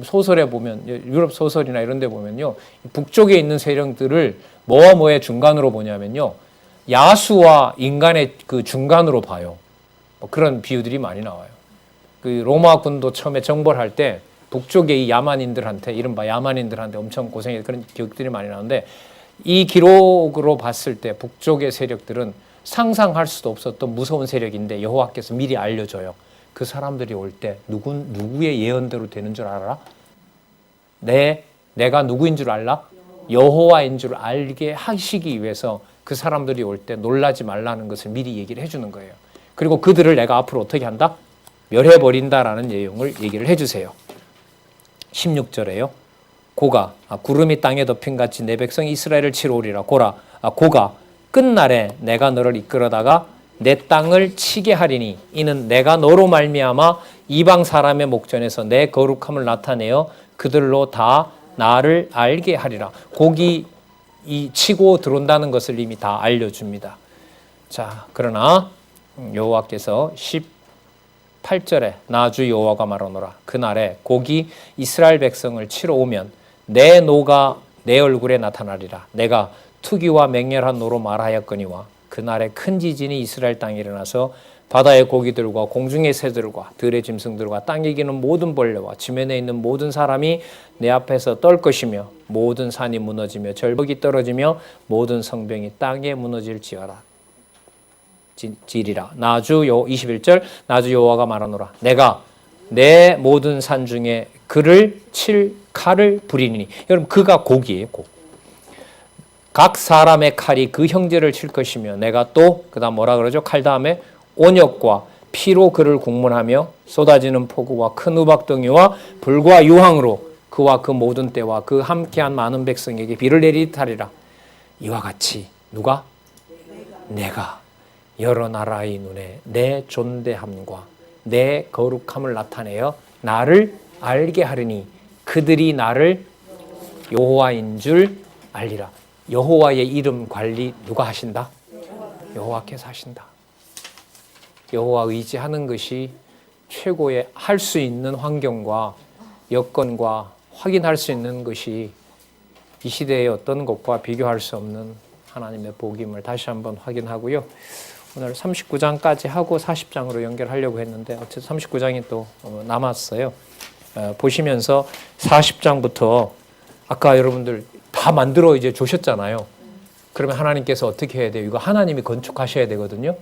[SPEAKER 1] 소설에 보면 유럽 소설이나 이런 데 보면요, 북쪽에 있는 세력들을 뭐와 뭐의 중간으로 보냐면요, 야수와 인간의 그 중간으로 봐요. 뭐 그런 비유들이 많이 나와요. 그 로마 군도 처음에 정벌할 때 북쪽의 이 야만인들한테, 이른바 야만인들한테 엄청 고생했던 그런 기억들이 많이 나는데, 이 기록으로 봤을 때 북쪽의 세력들은 상상할 수도 없었던 무서운 세력인데 여호와께서 미리 알려줘요. 그 사람들이 올 때 누구의 예언대로 되는 줄 알아? 내가 누구인 줄 알라? 여호와인 줄 알게 하시기 위해서 그 사람들이 올 때 놀라지 말라는 것을 미리 얘기를 해주는 거예요. 그리고 그들을 내가 앞으로 어떻게 한다? 멸해버린다라는 내용을 얘기를 해주세요. 16절에요. 구름이 땅에 덮인 같이 내 백성 이스라엘을 치러 오리라. 고가 끝날에 내가 너를 이끌어다가 내 땅을 치게 하리니 이는 내가 너로 말미암아 이방 사람의 목전에서 내 거룩함을 나타내어 그들로 다 나를 알게 하리라. 곡이 이 치고 들어온다는 것을 이미 다 알려줍니다. 자, 그러나 여호와께서 18절에 나 주 여호와가 말하노라. 그날에 곡이 이스라엘 백성을 치러 오면 내 노가 내 얼굴에 나타나리라. 내가 투기와 맹렬한 노로 말하였거니와 그날에 큰 지진이 이스라엘 땅에 일어나서 바다의 고기들과 공중의 새들과 들의 짐승들과 땅에 기는 모든 벌레와 지면에 있는 모든 사람이 내 앞에서 떨 것이며 모든 산이 무너지며 절벽이 떨어지며 모든 성벽이 땅에 무너질지어라. 지리라. 21절 나주 여호와가 말하노라. 내가 내 모든 산 중에 그를 칠 칼을 부리니. 여러분 그가 곡이에요. 곡. 각 사람의 칼이 그 형제를 칠 것이며 내가 또 그다음 뭐라 그러죠? 칼 다음에 온역과 피로 그를 국문하며 쏟아지는 폭우와 큰 우박덩이와 불과 유황으로 그와 그 모든 때와 그 함께한 많은 백성에게 비를 내리타리라. 이와 같이 누가? 내가 여러 나라의 눈에 내 존대함과 내 거룩함을 나타내어 나를 알게 하리니 그들이 나를 여호와인 줄 알리라. 여호와의 이름 관리 누가 하신다? 여호와께서 하신다. 여호와 의지하는 것이 최고의 할 수 있는 환경과 여건과 확인할 수 있는 것이 이 시대의 어떤 것과 비교할 수 없는 하나님의 복임을 다시 한번 확인하고요. 오늘 39장까지 하고 40장으로 연결하려고 했는데 어쨌든 39장이 또 남았어요. 보시면서 40장부터 아까 여러분들 다 만들어 이제 주셨잖아요. 그러면 하나님께서 어떻게 해야 돼요? 이거 하나님이 건축하셔야 되거든요.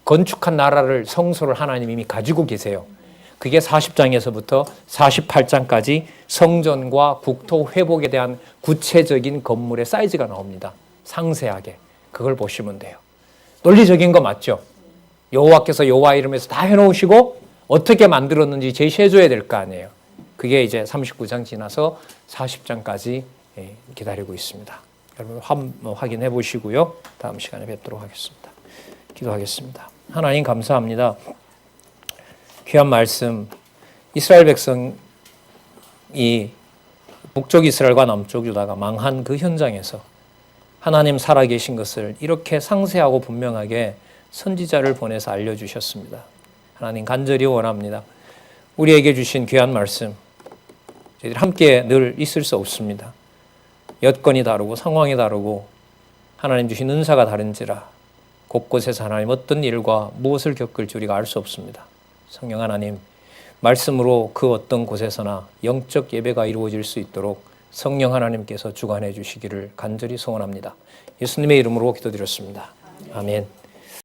[SPEAKER 1] 건축한 나라를 성소를 하나님이 이미 가지고 계세요. 그게 40장에서부터 48장까지 성전과 국토 회복에 대한 구체적인 건물의 사이즈가 나옵니다. 상세하게. 그걸 보시면 돼요. 논리적인 거 맞죠? 여호와께서 여호와 이름에서 다 해놓으시고 어떻게 만들었는지 제시해 줘야 될 거 아니에요. 그게 이제 39장 지나서 40장까지 기다리고 있습니다. 여러분 확인해 보시고요. 다음 시간에 뵙도록 하겠습니다. 기도하겠습니다. 하나님 감사합니다. 귀한 말씀, 이스라엘 백성이 북쪽 이스라엘과 남쪽 유다가 망한 그 현장에서 하나님 살아계신 것을 이렇게 상세하고 분명하게 선지자를 보내서 알려주셨습니다. 하나님 간절히 원합니다. 우리에게 주신 귀한 말씀, 저희들이 함께 늘 있을 수 없습니다. 여건이 다르고 상황이 다르고 하나님 주신 은사가 다른지라 곳곳에서 하나님 어떤 일과 무엇을 겪을지 우리가 알 수 없습니다. 성령 하나님, 말씀으로 그 어떤 곳에서나 영적 예배가 이루어질 수 있도록 성령 하나님께서 주관해 주시기를 간절히 소원합니다. 예수님의 이름으로 기도드렸습니다. 아멘.